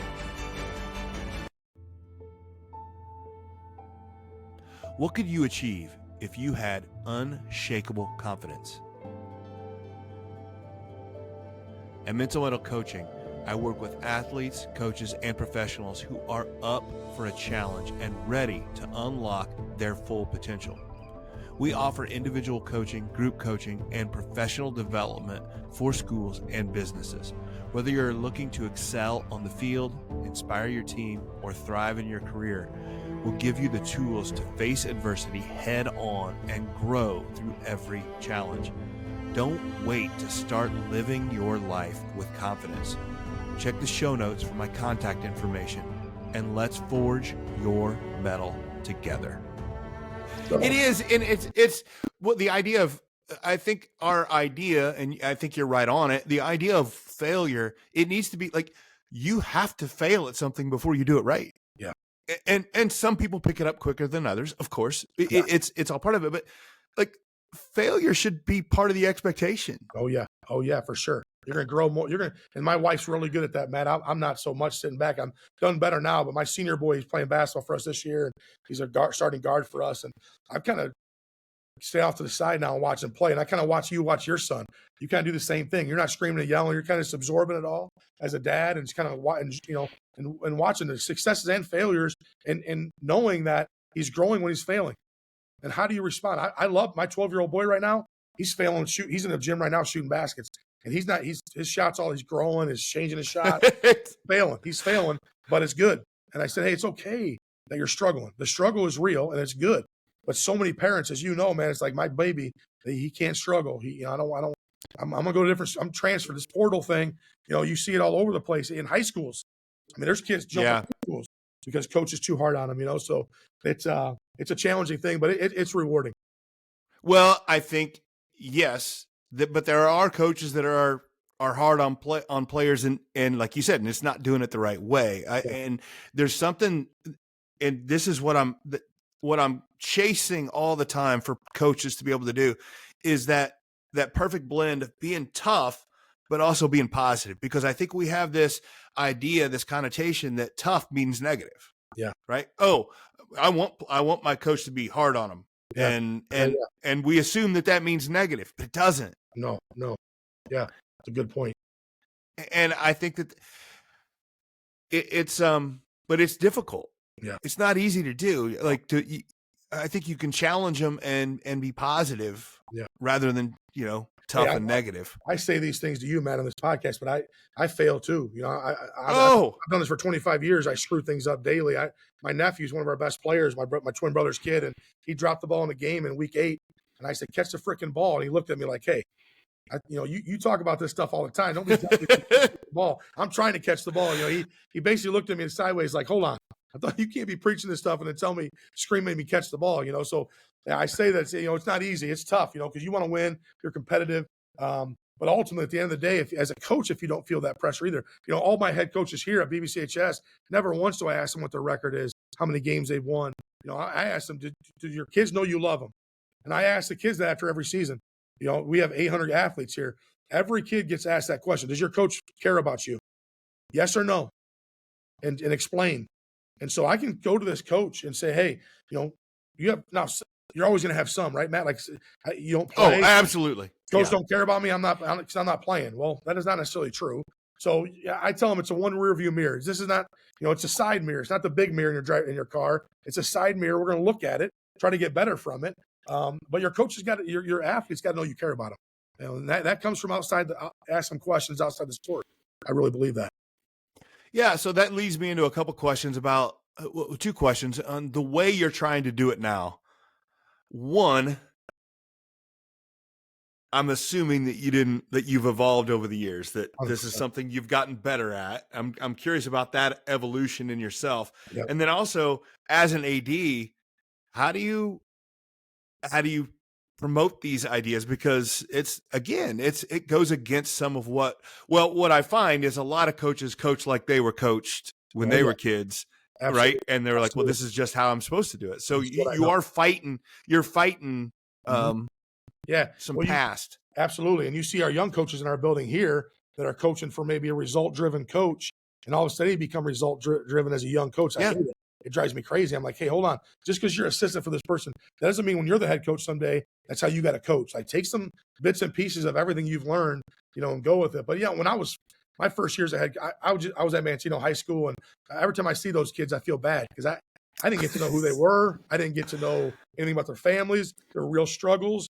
S2: What could you achieve if you had unshakable confidence? At Mental Mettle Coaching, I work with athletes, coaches, and professionals who are up for a challenge and ready to unlock their full potential. We offer individual coaching, group coaching, and professional development for schools and businesses. Whether you're looking to excel on the field, inspire your team, or thrive in your career, we'll give you the tools to face adversity head on and grow through every challenge. Don't wait to start living your life with confidence. Check the show notes for my contact information, and let's forge your metal together. It is, and it's what the idea of, I think our idea, and I think you're right on it, the idea of failure, it needs to be like, you have to fail at something before you do it right.
S1: Yeah.
S2: And some people pick it up quicker than others, of course. It's all part of it, but like failure should be part of the expectation.
S1: Oh yeah, for sure. You're going to grow more. And my wife's really good at that, Matt. I'm not so much sitting back. I'm done better now, but my senior boy, he's playing basketball for us this year, and he's a starting guard for us. And I've kind of stay off to the side now and watch him play. And I kind of watch your son. You kind of do the same thing. You're not screaming and yelling. You're kind of just absorbing it all as a dad, and just kind of and watching the successes and failures, and knowing that he's growing when he's failing. And how do you respond? I love my 12-year-old boy right now. He's failing and shoot. He's in the gym right now shooting baskets. And he's his shots, he's growing, he's changing his shot. He's failing, but it's good. And I said, hey, it's okay that you're struggling. The struggle is real and it's good. But so many parents, as you know, man, it's like my baby, he can't struggle. I'm going to go to I'm transferred. This portal thing, you see it all over the place in high schools. I mean, there's kids jumping in schools because coach is too hard on them, so it's a challenging thing, but it's rewarding.
S2: Well, I think, yes, but there are coaches that are hard on players, and like you said, and it's not doing it the right way. And there's something, and this is what I'm chasing all the time for coaches to be able to do, is that perfect blend of being tough, but also being positive. Because I think we have this idea, this connotation that tough means negative.
S1: Yeah.
S2: Right. Oh, I want my coach to be hard on them. Yeah. And we assume that means negative, but it doesn't.
S1: No. Yeah. That's a good point.
S2: And I think that but it's difficult.
S1: Yeah.
S2: It's not easy to do. I think you can challenge them and be positive rather than, tough and negative.
S1: I say these things to you, Matt, on this podcast, but I fail too. I've done this for 25 years. I screw things up daily. My nephew's one of our best players, my twin brother's kid, and he dropped the ball in the game in week 8. And I said, catch the freaking ball. And he looked at me like, hey, you talk about this stuff all the time. Don't be telling me to catch the ball. I'm trying to catch the ball. He basically looked at me sideways like, hold on. I thought you can't be preaching this stuff and then screaming at me catch the ball. So I say that, it's not easy. It's tough, because you want to win. You're competitive. But ultimately, at the end of the day, as a coach, if you don't feel that pressure either, all my head coaches here at BBCHS, never once do I ask them what their record is, how many games they've won. I ask them, do your kids know you love them? And I ask the kids that after every season. We have 800 athletes here. Every kid gets asked that question. Does your coach care about you? Yes or no? And explain. And so I can go to this coach and say, hey, you have now. You're always going to have some, right, Matt? Like you don't play.
S2: Oh, absolutely.
S1: Coach don't care about me. I'm not playing. Well, that is not necessarily true. So I tell them it's a one rear view mirror. This is not, it's a side mirror. It's not the big mirror in your car. It's a side mirror. We're going to look at it, try to get better from it. But your coach has got your athletes got to know you care about them. And that comes from outside. Ask them questions outside the sport. I really believe that.
S2: Yeah. So that leads me into a couple questions about 2 questions on the way you're trying to do it now. One, I'm assuming that you've evolved over the years, that 100%. This is something you've gotten better at. I'm curious about that evolution in yourself. Yep. And then also as an AD, how do you promote these ideas? Because it goes against some of what I find is a lot of coaches coach like they were coached when they were kids. Absolutely. Right. And they're like, well, this is just how I'm supposed to do it. So you're fighting some past.
S1: Absolutely. And you see our young coaches in our building here that are coaching for maybe a result-driven coach, and all of a sudden you become result-driven as a young coach. I hate it. It drives me crazy. I'm like, hey, hold on. Just because you're assistant for this person, that doesn't mean when you're the head coach someday, that's how you got to coach. Like take some bits and pieces of everything you've learned, and go with it. But when I was my first years ahead, I was at Mantino High School, and every time I see those kids, I feel bad because I didn't get to know who they were. I didn't get to know anything about their families, their real struggles.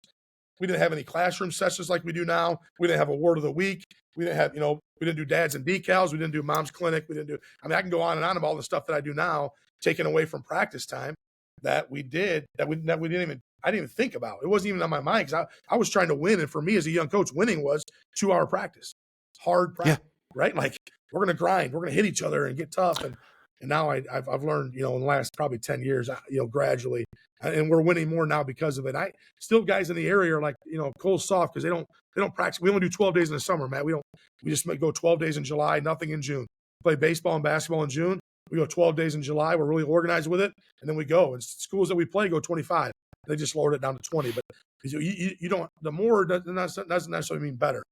S1: We didn't have any classroom sessions like we do now. We didn't have a word of the week. We didn't have, we didn't do dads and decals. We didn't do mom's clinic. I can go on and on about all the stuff that I do now, taken away from practice time that we did, that we didn't even, I didn't even think about. It wasn't even on my mind because I was trying to win. And for me as a young coach, winning was 2-hour practice, hard practice, right? Like we're going to grind, we're going to hit each other and get tough. And now I've learned, in the last probably 10 years, gradually, and we're winning more now because of it. Still guys in the area are like, Cole's soft because they don't practice. We only do 12 days in the summer, Matt. We just go 12 days in July, nothing in June. Play baseball and basketball in June. We go 12 days in July. We're really organized with it. And then we go. And schools that we play go 25. They just lowered it down to 20. But you don't, the more doesn't necessarily mean better,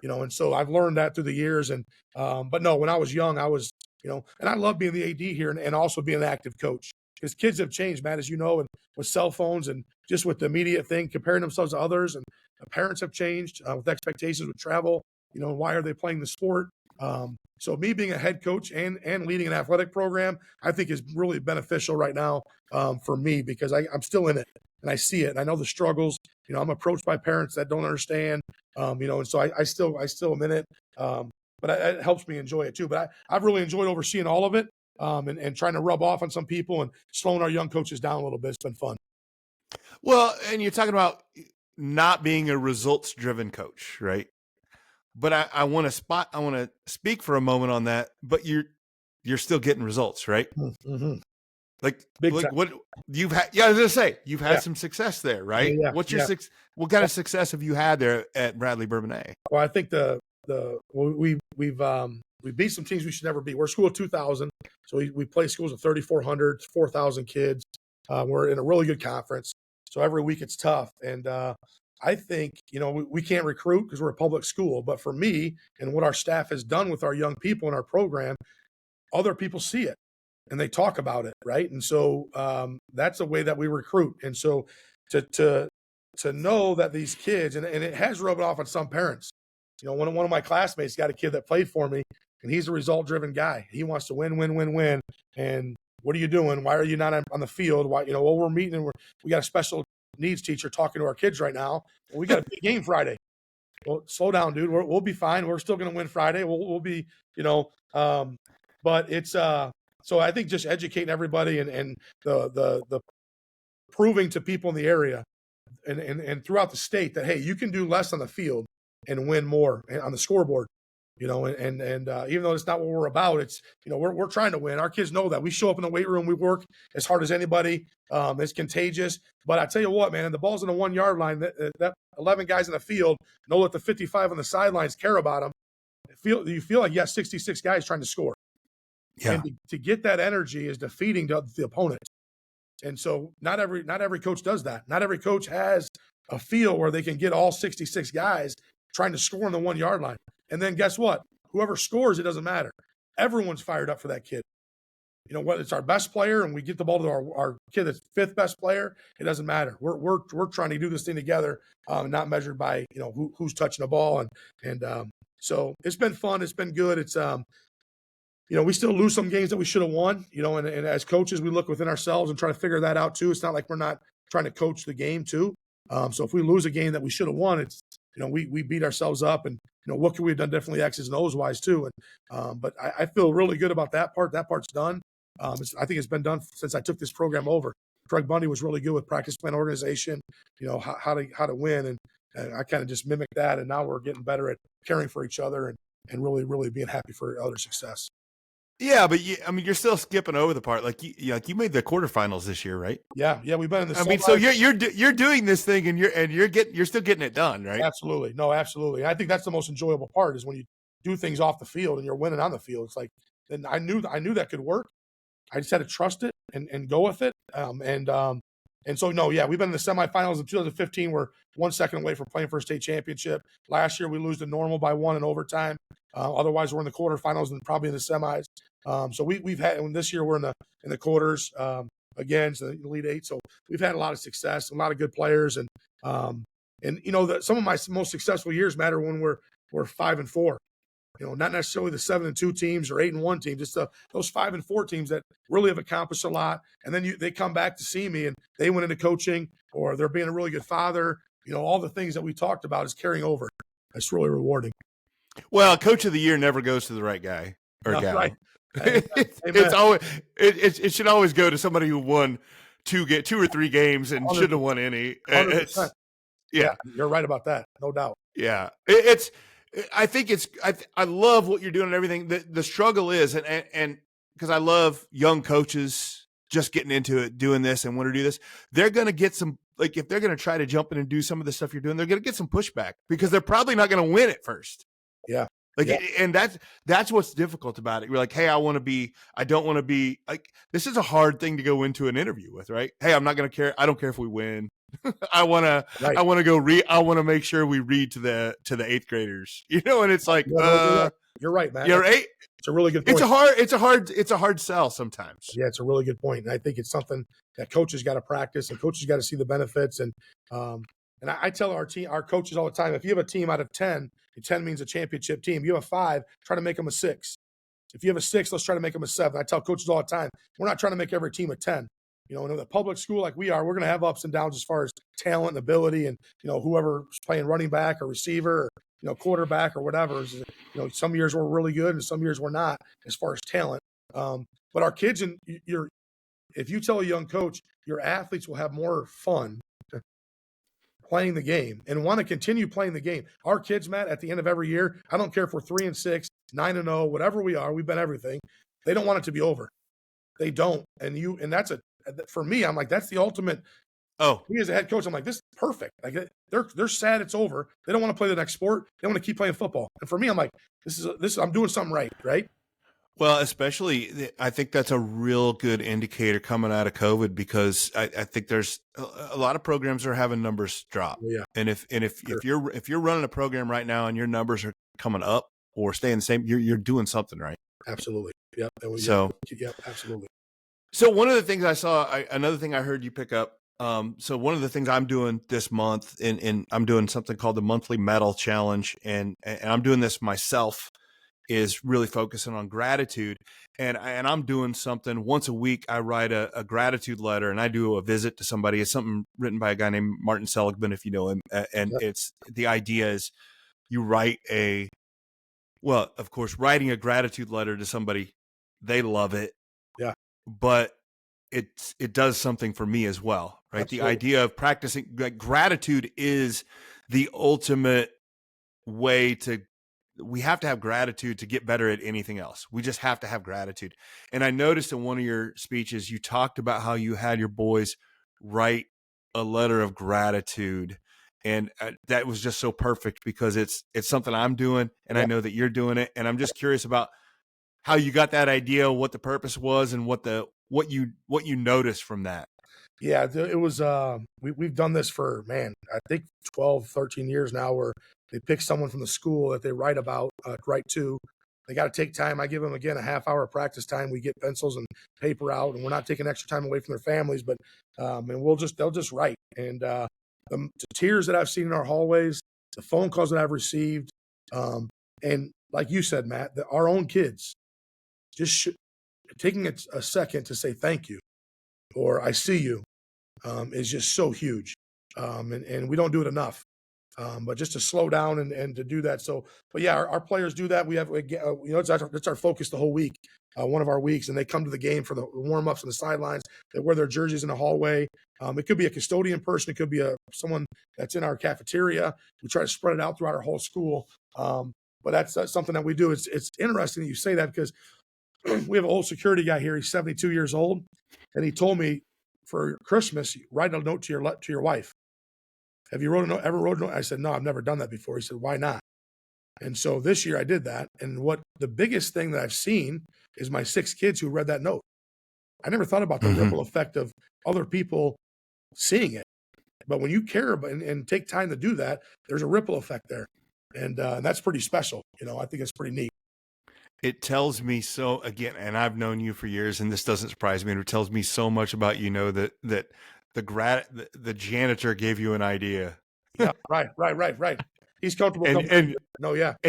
S1: and so I've learned that through the years. And, but no, when I was young, I was, and I love being the AD here and also being an active coach because kids have changed, Matt, as you know, and with cell phones and just with the immediate thing, comparing themselves to others. And the parents have changed with expectations with travel, why are they playing the sport? So me being a head coach and leading an athletic program, I think is really beneficial right now for me because I'm still in it and I see it. And I know the struggles. I'm approached by parents that don't understand. And so I still am in it. But it helps me enjoy it too. But I've really enjoyed overseeing all of it and trying to rub off on some people and slowing our young coaches down a little bit. It's been fun.
S2: Well, and you're talking about not being a results-driven coach, right? But I want to speak for a moment on that. But you're still getting results, right?
S1: Mm-hmm.
S2: Like what you've had? Yeah, I was gonna say you've had some success there, right?
S1: Yeah,
S2: What's your what kind of success have you had there at Bradley Bourbonnais?
S1: Well, I think we've beat some teams we should never beat. We're a school of 2,000, so we play schools of 3,400, 4,000 kids. We're in a really good conference, so every week it's tough. And I think we can't recruit because we're a public school. But for me and what our staff has done with our young people in our program, other people see it. And they talk about it, right? And so that's a way that we recruit. And so to know that these kids, and it has rubbed off on some parents, one of my classmates got a kid that played for me, and he's a result-driven guy. He wants to win, win, win, win. And what are you doing? Why are you not on the field? Why, well, we're meeting and we got a special needs teacher talking to our kids right now. Well, we got a big game Friday. Well, slow down, dude. We'll be fine. We're still going to win Friday. We'll be, but it's so I think just educating everybody and the proving to people in the area and throughout the state that, hey, you can do less on the field and win more on the scoreboard. And even though it's not what we're about, it's, we're trying to win. Our kids know that. We show up in the weight room, we work as hard as anybody. It's contagious. But I tell you what, man, the ball's on the 1 yard line. That 11 guys in the field know that the 55 on the sidelines care about them. You feel like you have 66 guys trying to score.
S2: Yeah.
S1: And to get that energy is defeating the opponent. And so not every coach does that. Not every coach has a feel where they can get all 66 guys trying to score on the 1 yard line. And then guess what? Whoever scores, it doesn't matter. Everyone's fired up for that kid. What? It's our best player, and we get the ball to our kid that's fifth best player. It doesn't matter. We're trying to do this thing together, not measured by who's touching the ball. And so it's been fun. It's been good. It's we still lose some games that we should have won. And as coaches, we look within ourselves and try to figure that out too. It's not like we're not trying to coach the game too. So if we lose a game that we should have won, it's we beat ourselves up and what could we have done differently X's and O's wise too. And but I feel really good about that part. That part's done. I think it's been done since I took this program over. Craig Bundy was really good with practice plan organization, how to win. And I kind of just mimicked that. And now we're getting better at caring for each other and really, really being happy for other success.
S2: Yeah, but you're still skipping over the part. Like you made the quarterfinals this year, right?
S1: Yeah, we've been in the.
S2: I mean, so you're doing this thing, and you're still getting it done, right?
S1: Absolutely, no, absolutely. I think that's the most enjoyable part is when you do things off the field and you're winning on the field. It's like, and I knew that could work. I just had to trust it and go with it. And so no, yeah, we've been in the semifinals in 2015. We're 1 second away from playing for a state championship. Last year we lose to Normal by 1 in overtime. Otherwise, we're in the quarterfinals and probably in the semis. So we've had, and this year we're in the quarters again, so the Elite Eight. So we've had a lot of success, a lot of good players, and some of my most successful years matter when we're 5-4. Not necessarily the 7-2 teams or 8-1 teams, just those 5-4 teams that really have accomplished a lot. And then they come back to see me and they went into coaching or they're being a really good father. All the things that we talked about is carrying over. It's really rewarding.
S2: Well, Coach of the Year never goes to the right guy or gal.
S1: Right.
S2: It's always it should always go to somebody who won two or three games and shouldn't have won any.
S1: Yeah, you're right about that, no doubt.
S2: Yeah, I love what you're doing and everything. The struggle is, and because I love young coaches just getting into it, doing this and want to do this, they're going to get some, like if they're going to try to jump in and do some of the stuff you're doing, they're going to get some pushback because they're probably not going to win at first.
S1: Yeah.
S2: And that's what's difficult about it. You're like, hey, I don't want to be like, this is a hard thing to go into an interview with, right? Hey, I'm not going to care. I don't care if we win. I want to make sure we read to the 8th graders, and it's like,
S1: you're right, man.
S2: You're right.
S1: It's a really good point.
S2: It's a hard sell sometimes.
S1: Yeah, it's a really good point. And I think it's something that coaches got to practice and coaches got to see the benefits. And I tell our coaches all the time, if you have a team out of 10, 10 means a championship team. You have a 5, try to make them a 6. If you have a 6, let's try to make them a 7. I tell coaches all the time, we're not trying to make every team a 10. In a public school like we are, we're going to have ups and downs as far as talent and ability, and whoever's playing running back or receiver, or quarterback or whatever. Some years we're really good and some years we're not as far as talent. But our kids, if you tell a young coach, your athletes will have more fun playing the game and want to continue playing the game. Our kids, Matt, at the end of every year, I don't care if we're 3-6, 9-0, whatever we are, we've been everything. They don't want it to be over. They don't. And that's for me, I'm like, that's the ultimate.
S2: Oh,
S1: me as a head coach, I'm like, this is perfect. Like they're sad it's over. They don't want to play the next sport. They want to keep playing football. And for me, I'm like, this is I'm doing something right?
S2: Well, especially, I think that's a real good indicator coming out of COVID because I think there's a lot of programs are having numbers drop.
S1: Yeah.
S2: And if you're running a program right now and your numbers are coming up or staying the same, you're doing something right.
S1: Absolutely. Yep.
S2: So
S1: absolutely.
S2: So one of the things I saw, another thing I heard you pick up So one of the things I'm doing this month, and I'm doing something called the Monthly Medal Challenge, and I'm doing this myself, is really focusing on gratitude. And I'm doing something once a week. I write a gratitude letter, and I do a visit to somebody. It's something written by a guy named Martin Seligman, if you know him. And
S1: Yep.
S2: it's the idea is you write well, of course, writing a gratitude letter to somebody, they love it.
S1: Yeah.
S2: But it does something for me as well, right?
S1: Absolutely.
S2: The idea of practicing, like, gratitude is the ultimate way we have to have gratitude to get better at anything else. We just have to have gratitude. And I noticed in one of your speeches, you talked about how you had your boys write a letter of gratitude. And that was just so perfect, because it's something I'm doing, and I know that you're doing it. And I'm just curious about how you got that idea, what the purpose was, and what you noticed from that.
S1: Yeah, it was, we've done this for, man, I think 12, 13 years now, where they pick someone from the school that they write about, write to. They got to take time. I give them, again, a half hour of practice time. We get pencils and paper out, and we're not taking extra time away from their families, but, and they'll just write. And the tears that I've seen in our hallways, the phone calls that I've received, and like you said, Matt, our own kids just taking a second to say thank you, or I see you, is just so huge. And we don't do it enough. But just to slow down and to do that. So, but yeah, our players do that. We have, it's our focus the whole week, one of our weeks, and they come to the game for the warm ups and the sidelines. They wear their jerseys in the hallway. It could be a custodian person. It could be someone that's in our cafeteria. We try to spread it out throughout our whole school. But that's something that we do. It's interesting that you say that, because we have an old security guy here. He's 72 years old. And he told me, for Christmas, write a note to your wife. Have you ever wrote a note? I said, no, I've never done that before. He said, why not? And so this year I did that. And what the biggest thing that I've seen is my 6 kids who read that note. I never thought about the ripple effect of other people seeing it. But when you care about and take time to do that, there's a ripple effect there. And that's pretty special. I think it's pretty neat.
S2: It tells me so, again, and I've known you for years, and this doesn't surprise me. And it tells me so much about, that the janitor gave you an idea.
S1: Yeah, right. He's comfortable.
S2: And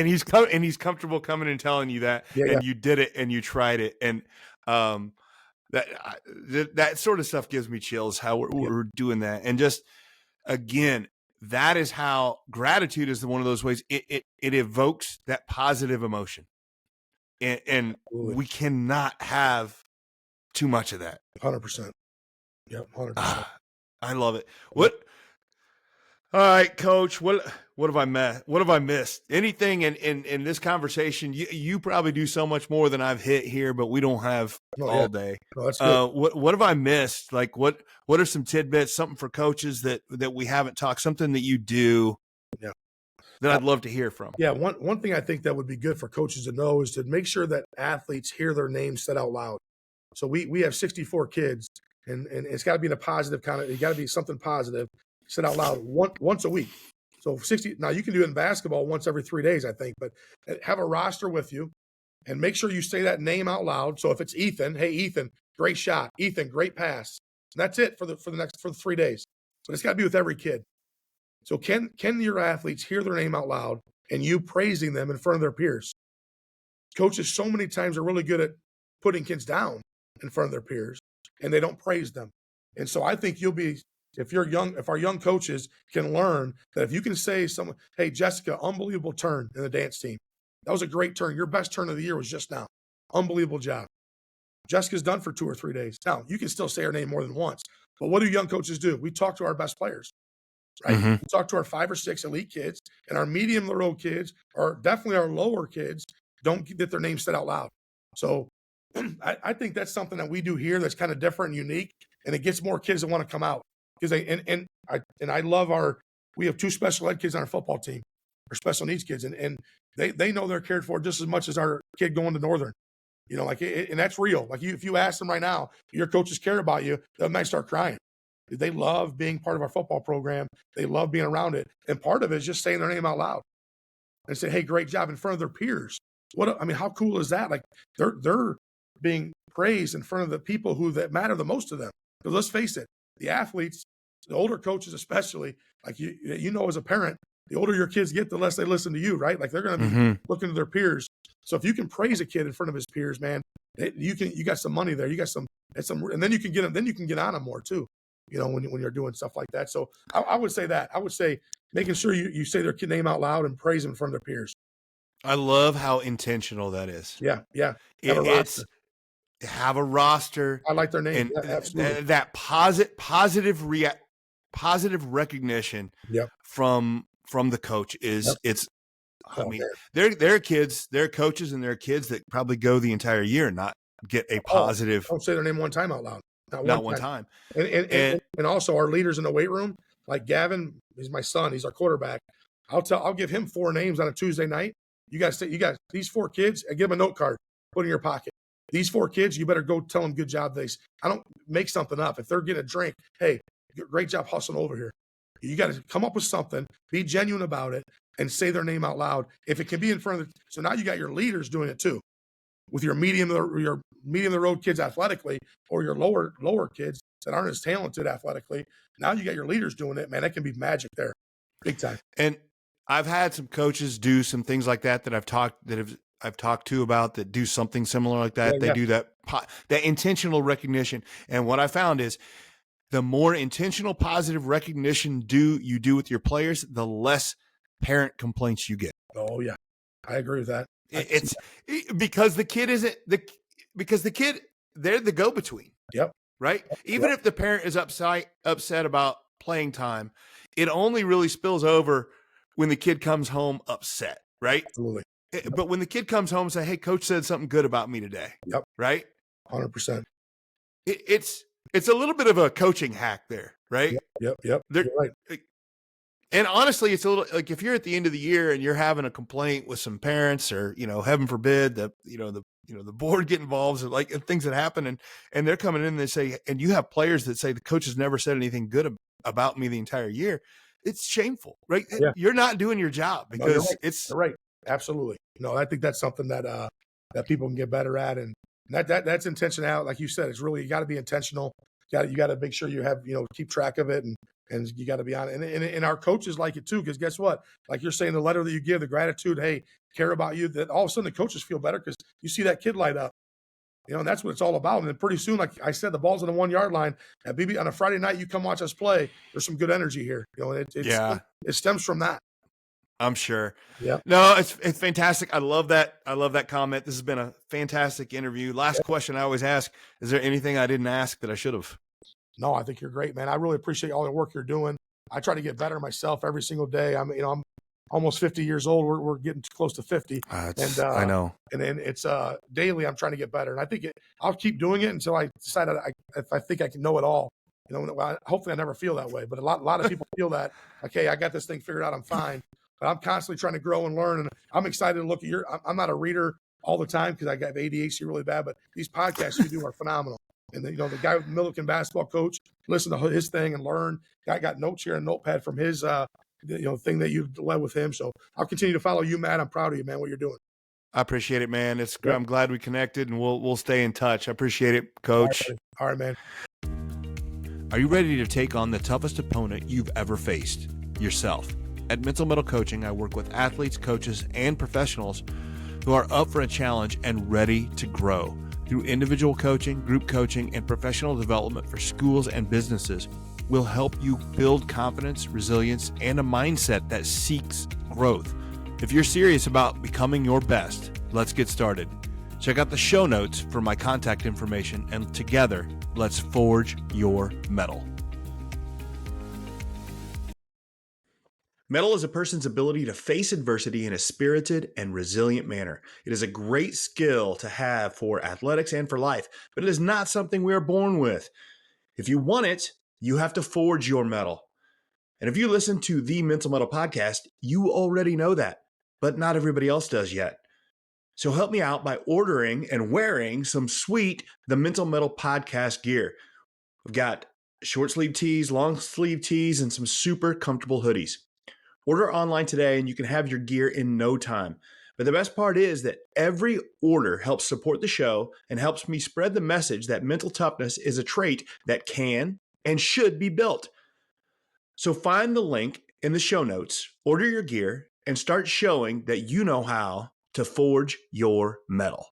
S2: he's comfortable coming and telling you that, you did it and you tried it. And that sort of stuff gives me chills, how we're doing that. And just, again, that is how gratitude is one of those ways it evokes that positive emotion. And we cannot have too much of that.
S1: 100%. Yep, 100%.
S2: I love it. All right, Coach, what have I missed? Anything in this conversation? You probably do so much more than I've hit here, but we don't have all day.
S1: No, that's good.
S2: What have I missed? Like, what are some tidbits, something for coaches that we haven't talked, something that you do that I'd love to hear from?
S1: Yeah, one thing I think that would be good for coaches to know is to make sure that athletes hear their names said out loud. So we have 64 kids, and it's got to be in a positive kind of, it got to be something positive said out loud once a week. So 60, now you can do it in basketball once every 3 days, I think, but have a roster with you and make sure you say that name out loud. So if it's Ethan, hey, Ethan, great shot. Ethan, great pass. And that's it for the 3 days. But it's got to be with every kid. So can your athletes hear their name out loud and you praising them in front of their peers? Coaches so many times are really good at putting kids down in front of their peers, and they don't praise them. And so I think if our young coaches can learn that if you can say someone, hey, Jessica, unbelievable turn in the dance team. That was a great turn. Your best turn of the year was just now. Unbelievable job. Jessica's done for 2 or 3 days. Now, you can still say her name more than once, but what do young coaches do? We talk to our best players, right? We talk to our 5 or 6 elite kids, and our medium low kids, or definitely our lower kids, don't get their names said out loud. So I think that's something that we do here that's kind of different and unique, and it gets more kids that want to come out. Because I love we have 2 special ed kids on our football team, our special needs kids, and they know they're cared for just as much as our kid going to Northern, and that's real. Like if you ask them right now, your coaches care about you, they might start crying. They love being part of our football program. They love being around it, and part of it is just saying their name out loud and say, "Hey, great job" in front of their peers. How cool is that? Like they're being praised in front of the people that matter the most to them. Because let's face it, the athletes, The older coaches, especially, like you know, as a parent, the older your kids get, the less they listen to you, right? Like they're going to be looking to their peers. So if you can praise a kid in front of his peers, man, you got some money there. You got some, and then you can get them. Then you can get on them more too. You know, when you're doing stuff like that. So I would say that. I would say making sure you say their kid name out loud and praise them in front of their peers.
S2: I love how intentional that is.
S1: Yeah.
S2: It's have a roster.
S1: I like their name.
S2: And
S1: absolutely.
S2: That positive recognition from the coach is it's. I mean, there are kids, there are coaches, and there are kids that probably go the entire year and not get a positive.
S1: Don't say their name one time out loud.
S2: Not one time.
S1: And also our leaders in the weight room, like Gavin, he's my son. He's our quarterback. I'll give him 4 names on a Tuesday night. You guys say, these 4 kids, I give them a note card, put in your pocket. These 4 kids, you better go tell them good job. I don't make something up. If they're getting a drink, hey, great job hustling over here. You got to come up with something, be genuine about it, and say their name out loud. If it can be in front of so now you got your leaders doing it too, with your medium of the road kids athletically, or your lower kids that aren't as talented athletically. Now you got your leaders doing it, man. That can be magic there, big time.
S2: And I've had some coaches do some things like that I've talked to about that do something similar like that. They do that intentional recognition. And what I found is the more intentional positive recognition you do with your players, the less parent complaints you get.
S1: Oh yeah, I agree with that.
S2: It's because the kid they're the go-between.
S1: Yep.
S2: Right. Even if the parent is upset about playing time, it only really spills over when the kid comes home upset. Right.
S1: Absolutely.
S2: But when the kid comes home and say, "Hey, coach said something good about me today."
S1: Yep.
S2: Right.
S1: 100%.
S2: It's a little bit of a coaching hack there. Right.
S1: Yep. You're right.
S2: And honestly, it's a little like if you're at the end of the year and you're having a complaint with some parents, or heaven forbid the board get involved, or like things that happen, and they're coming in and they say, and you have players that say the coach has never said anything good about me the entire year. It's shameful, right? Yeah. You're not doing your job because
S1: you're right. Absolutely. I think that's something that people can get better at, and that's intentional. Like you said, it's really, you got to be intentional. You got to make sure you have, keep track of it, and you got to be on it. And our coaches like it too, because guess what? Like you're saying, the letter that you give, the gratitude, hey, care about you, that all of a sudden the coaches feel better because you see that kid light up. And that's what it's all about. And then pretty soon, like I said, the ball's on the 1 yard line. At BB on a Friday night, you come watch us play. There's some good energy here. It stems from that.
S2: I'm sure.
S1: Yeah.
S2: No, it's fantastic. I love that. I love that comment. This has been a fantastic interview. Last question I always ask: is there anything I didn't ask that I should have?
S1: No, I think you're great, man. I really appreciate all the work you're doing. I try to get better myself every single day. I'm almost 50 years old. We're getting close to 50.
S2: I know.
S1: And then it's daily. I'm trying to get better, and I think I'll keep doing it until I decide if I think I can know it all. Hopefully I never feel that way, but a lot of people feel that. Okay, I got this thing figured out. I'm fine. But I'm constantly trying to grow and learn, and I'm excited to look at I'm not a reader all the time because I got ADHD really bad, but these podcasts you do are phenomenal. And the guy with the Millikan basketball coach, listen to his thing and learn. Guy got notes here and notepad from his thing that you led with him. So I'll continue to follow you, Matt. I'm proud of you, man, what you're doing.
S2: I appreciate it, man. I'm glad we connected, and we'll stay in touch. I appreciate it, Coach.
S1: All right, man.
S2: Are you ready to take on the toughest opponent you've ever faced? Yourself. At Mental Mettle Coaching, I work with athletes, coaches, and professionals who are up for a challenge and ready to grow. Through individual coaching, group coaching, and professional development for schools and businesses, we'll help you build confidence, resilience, and a mindset that seeks growth. If you're serious about becoming your best, let's get started. Check out the show notes for my contact information, and together, let's forge your mettle. Mettle is a person's ability to face adversity in a spirited and resilient manner. It is a great skill to have for athletics and for life, but it is not something we are born with. If you want it, you have to forge your mettle. And if you listen to the Mental Mettle Podcast, you already know that, but not everybody else does yet. So help me out by ordering and wearing some sweet The Mental Mettle Podcast gear. We've got short sleeve tees, long sleeve tees, and some super comfortable hoodies. Order online today and you can have your gear in no time. But the best part is that every order helps support the show and helps me spread the message that mental toughness is a trait that can and should be built.
S3: So find the link in the show notes, order your gear, and start showing that you know how to forge your metal.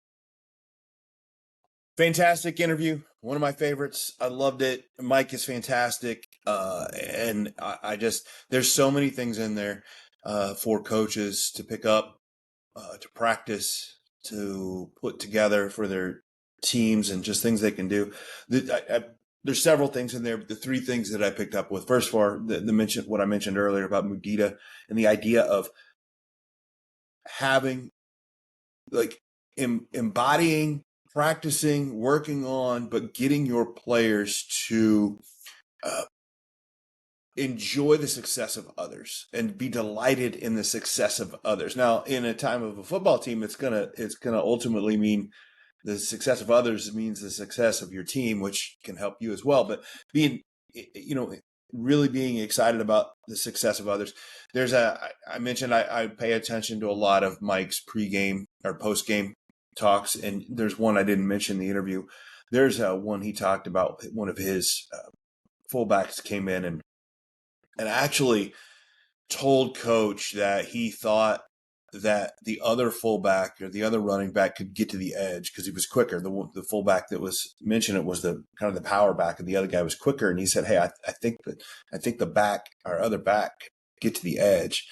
S3: Fantastic interview. One of my favorites. I loved it. Mike is fantastic. And I just, there's so many things in there for coaches to pick up, to practice, to put together for their teams, and just things they can do. There's several things in there, but the three things that I picked up with, first of all, what I mentioned earlier about mudita, and the idea of having, like, embodying, practicing, working on, but getting your players to enjoy the success of others and be delighted in the success of others. Now, in a time of a football team, it's gonna ultimately mean the success of others means the success of your team, which can help you as well. But being, really being excited about the success of others. I mentioned I pay attention to a lot of Mike's pregame or postgame talks, and there's one I didn't mention in the interview. There's one he talked about. One of his fullbacks came in and actually told Coach that he thought that the other fullback or the other running back could get to the edge because he was quicker. The fullback that was mentioned, it was the kind of the power back, and the other guy was quicker. And he said, "Hey, I think the back, our other back, get to the edge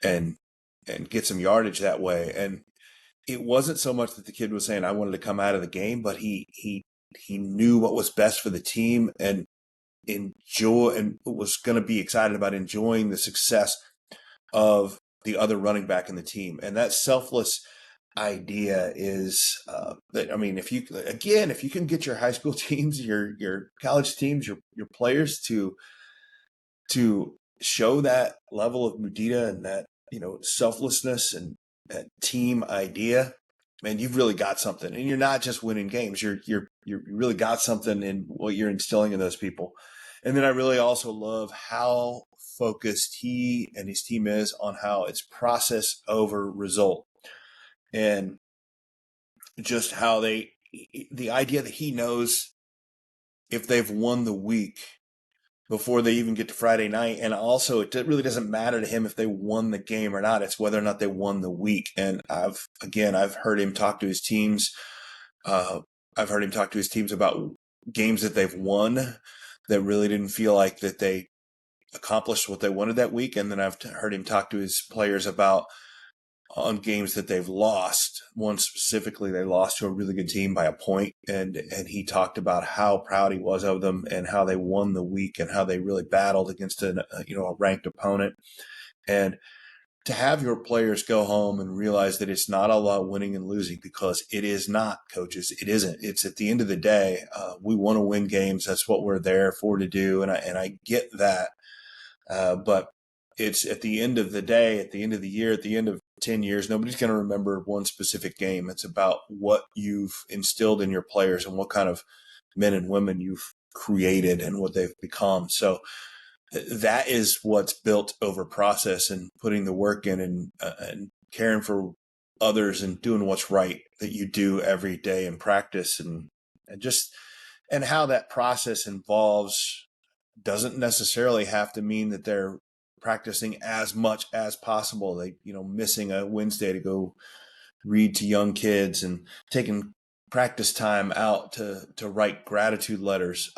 S3: and get some yardage that way." And it wasn't so much that the kid was saying I wanted to come out of the game, but he knew what was best for the team and was going to be excited about enjoying the success of the other running back in the team. And that selfless idea is that, I mean, if you can get your high school teams, your college teams, your players to show that level of mudita and that, selflessness and that team idea, man, you've really got something. And you're not just winning games. You really got something in what you're instilling in those people. And then I really also love how focused he and his team is on how it's process over result. And just how the idea that he knows if they've won the week before they even get to Friday night. And also, it really doesn't matter to him if they won the game or not. It's whether or not they won the week. And I've heard him talk to his teams. I've heard him talk to his teams about games that they've won that really didn't feel like that they accomplished what they wanted that week. And then I've heard him talk to his players about on games that they've lost. One specifically, they lost to a really good team by a point. And he talked about how proud he was of them and how they won the week and how they really battled against a ranked opponent. And to have your players go home and realize that it's not all about winning and losing, because it is not, coaches. It isn't. It's at the end of the day, we want to win games. That's what we're there for to do. And I get that. But it's at the end of the day, at the end of the year, at the end of 10 years, nobody's going to remember one specific game. It's about what you've instilled in your players and what kind of men and women you've created and what they've become. So that is what's built over process and putting the work in and caring for others and doing what's right that you do every day in practice and how that process involves doesn't necessarily have to mean that they're practicing as much as possible. They, missing a Wednesday to go read to young kids and taking practice time out to write gratitude letters.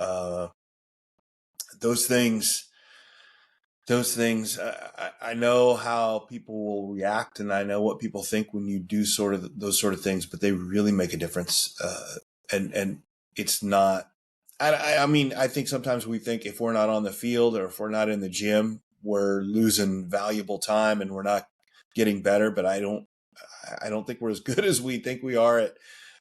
S3: Those things, I know how people will react, and I know what people think when you do sort of those sort of things, but they really make a difference. And it's not, I mean, I think sometimes we think if we're not on the field or if we're not in the gym, we're losing valuable time and we're not getting better. But I don't think we're as good as we think we are at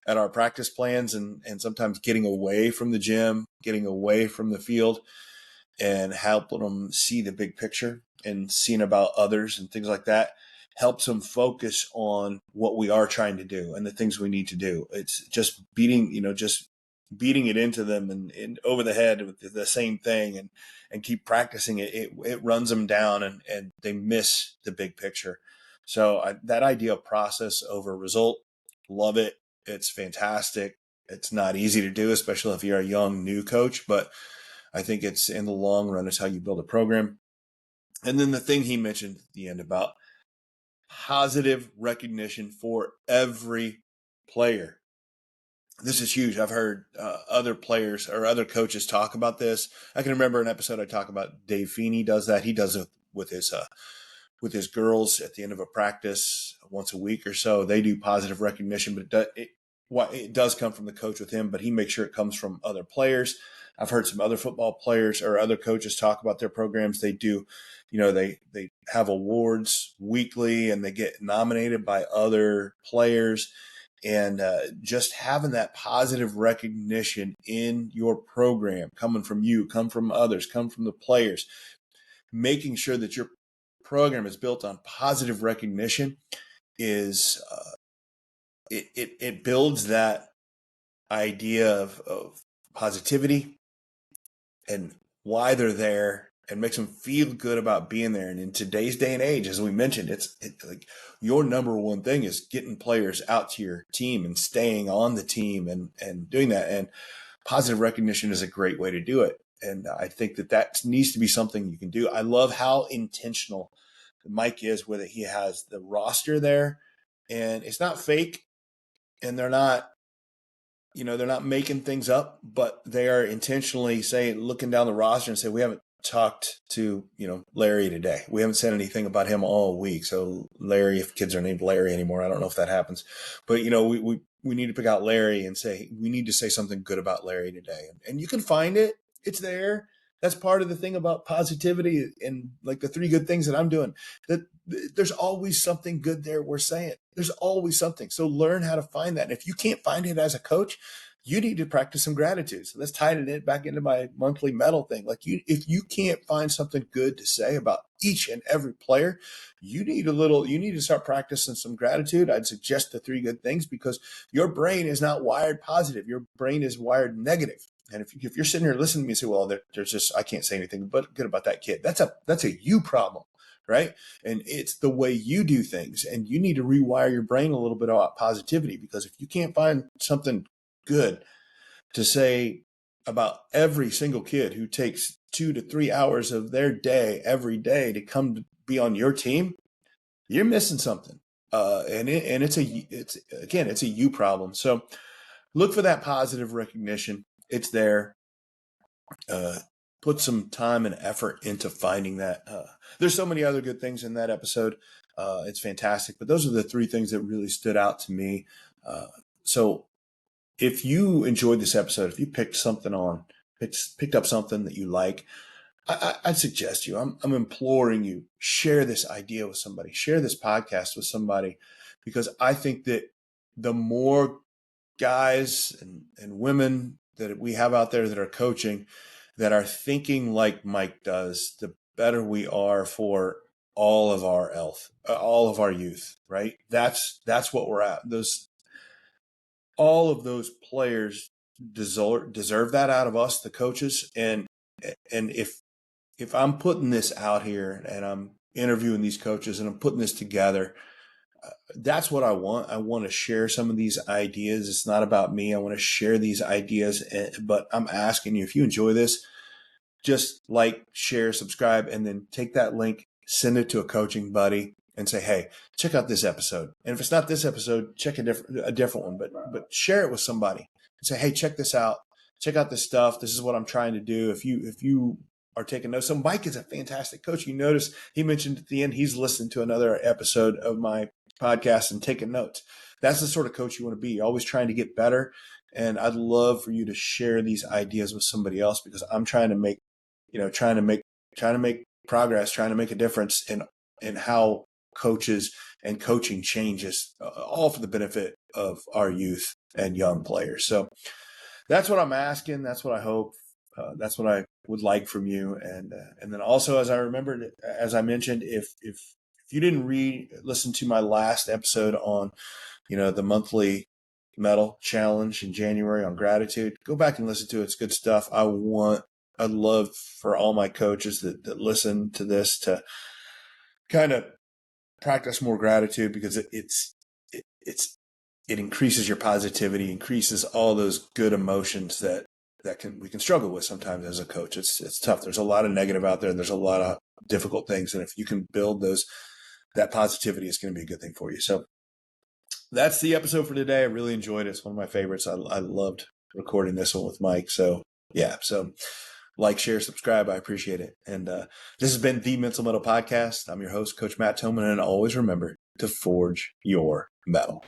S3: our practice plans, and sometimes getting away from the gym, getting away from the field, and helping them see the big picture and seeing about others and things like that helps them focus on what we are trying to do and the things we need to do. It's just beating it into them and over the head with the same thing and keep practicing it. It runs them down and they miss the big picture. So that idea of process over result, love it. It's fantastic. It's not easy to do, especially if you're a young new coach, but I think it's in the long run, it's how you build a program. And then the thing he mentioned at the end about positive recognition for every player. This is huge. I've heard other players or other coaches talk about this. I can remember an episode I talk about. Dave Feeney does that. He does it with his girls at the end of a practice once a week or so. They do positive recognition, but it does come from the coach with him, but he makes sure it comes from other players. I've heard some other football players or other coaches talk about their programs. They do, they have awards weekly and they get nominated by other players. And just having that positive recognition in your program, coming from you, come from others, come from the players, making sure that your program is built on positive recognition is it builds that idea of positivity and why they're there, and makes them feel good about being there. And in today's day and age, as we mentioned, it's like your number one thing is getting players out to your team and staying on the team and doing that. And positive recognition is a great way to do it. And I think that needs to be something you can do. I love how intentional Mike is with it. He has the roster there, and it's not fake, and they're not making things up, but they are intentionally looking down the roster and say, we haven't talked to, Larry today. We haven't said anything about him all week. So Larry, if kids are named Larry anymore, I don't know if that happens, but we need to pick out Larry and say, we need to say something good about Larry today. And you can find it. It's there. That's part of the thing about positivity and like the 3 good things that I'm doing, that there's always something good there we're saying. There's always something. So learn how to find that. And if you can't find it as a coach, you need to practice some gratitude. So let's tie it back into my monthly medal thing. Like if you can't find something good to say about each and every player, you need to start practicing some gratitude. I'd suggest the 3 good things, because your brain is not wired positive. Your brain is wired negative. And if you're sitting here listening to me and say, well, there's just, I can't say anything but good about that kid. That's a you problem, right? And it's the way you do things. And you need to rewire your brain a little bit about positivity, because if you can't find something good to say about every single kid who takes 2 to 3 hours of their day every day to come to be on your team, you're missing something. It's a you problem. So look for that positive recognition. It's there. Put some time and effort into finding that. There's so many other good things in that episode. It's fantastic, but those are the 3 things that really stood out to me. So if you enjoyed this episode, if you picked up something that you like, I'd suggest I'm imploring you, share this idea with somebody, share this podcast with somebody, because I think that the more guys and women that we have out there that are coaching, that are thinking like Mike does, the better we are for all of our all of our youth, right? That's what we're at. All of those players deserve that out of us, the coaches. And if I'm putting this out here and I'm interviewing these coaches and I'm putting this together, that's what I want. I want to share some of these ideas. It's not about me. I want to share these ideas, but I'm asking you, if you enjoy this, just like, share, subscribe, and then take that link, send it to a coaching buddy and say, hey, check out this episode. And if it's not this episode, check a different one, but share it with somebody and say, hey, check this out. Check out this stuff. This is what I'm trying to do. If you are taking notes. So Mike is a fantastic coach. You notice he mentioned at the end, he's listened to another episode of my podcast and taking notes. That's the sort of coach you want to be. You're always trying to get better. And I'd love for you to share these ideas with somebody else, because I'm trying to make progress, trying to make a difference in how coaches and coaching changes, all for the benefit of our youth and young players. So that's what I'm asking. That's what I hope. That's what I would like from you. And then also, as I mentioned, if you didn't listen to my last episode on, the monthly medal challenge in January on gratitude, go back and listen to it. It's good stuff. I'd love for all my coaches that listen to this to kind of practice more gratitude, because it increases your positivity, increases all those good emotions that we can struggle with sometimes as a coach. It's tough. There's a lot of negative out there. There's a lot of difficult things. And if you can build that positivity, is going to be a good thing for you. So that's the episode for today. I really enjoyed it. It's one of my favorites. I loved recording this one with Mike. So yeah, so like, share, subscribe. I appreciate it. And this has been the Mental Mettle Podcast. I'm your host, Coach Matt Thomann, and always remember to forge your metal.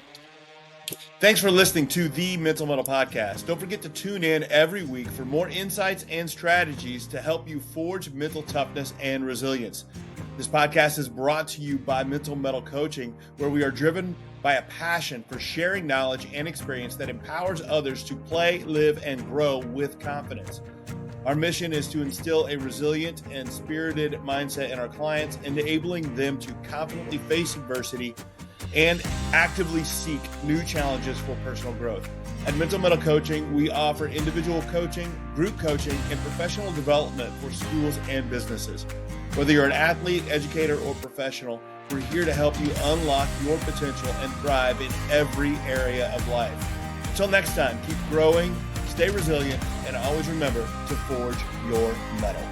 S3: Thanks for listening to the Mental Mettle Podcast. Don't forget to tune in every week for more insights and strategies to help you forge mental toughness and resilience. This podcast is brought to you by Mental Mettle Coaching, where we are driven by a passion for sharing knowledge and experience that empowers others to play, live, and grow with confidence. Our mission is to instill a resilient and spirited mindset in our clients, enabling them to confidently face adversity and actively seek new challenges for personal growth. At Mental Mettle Coaching, we offer individual coaching, group coaching, and professional development for schools and businesses. Whether you're an athlete, educator, or professional, we're here to help you unlock your potential and thrive in every area of life. Until next time, keep growing, stay resilient, and always remember to forge your metal.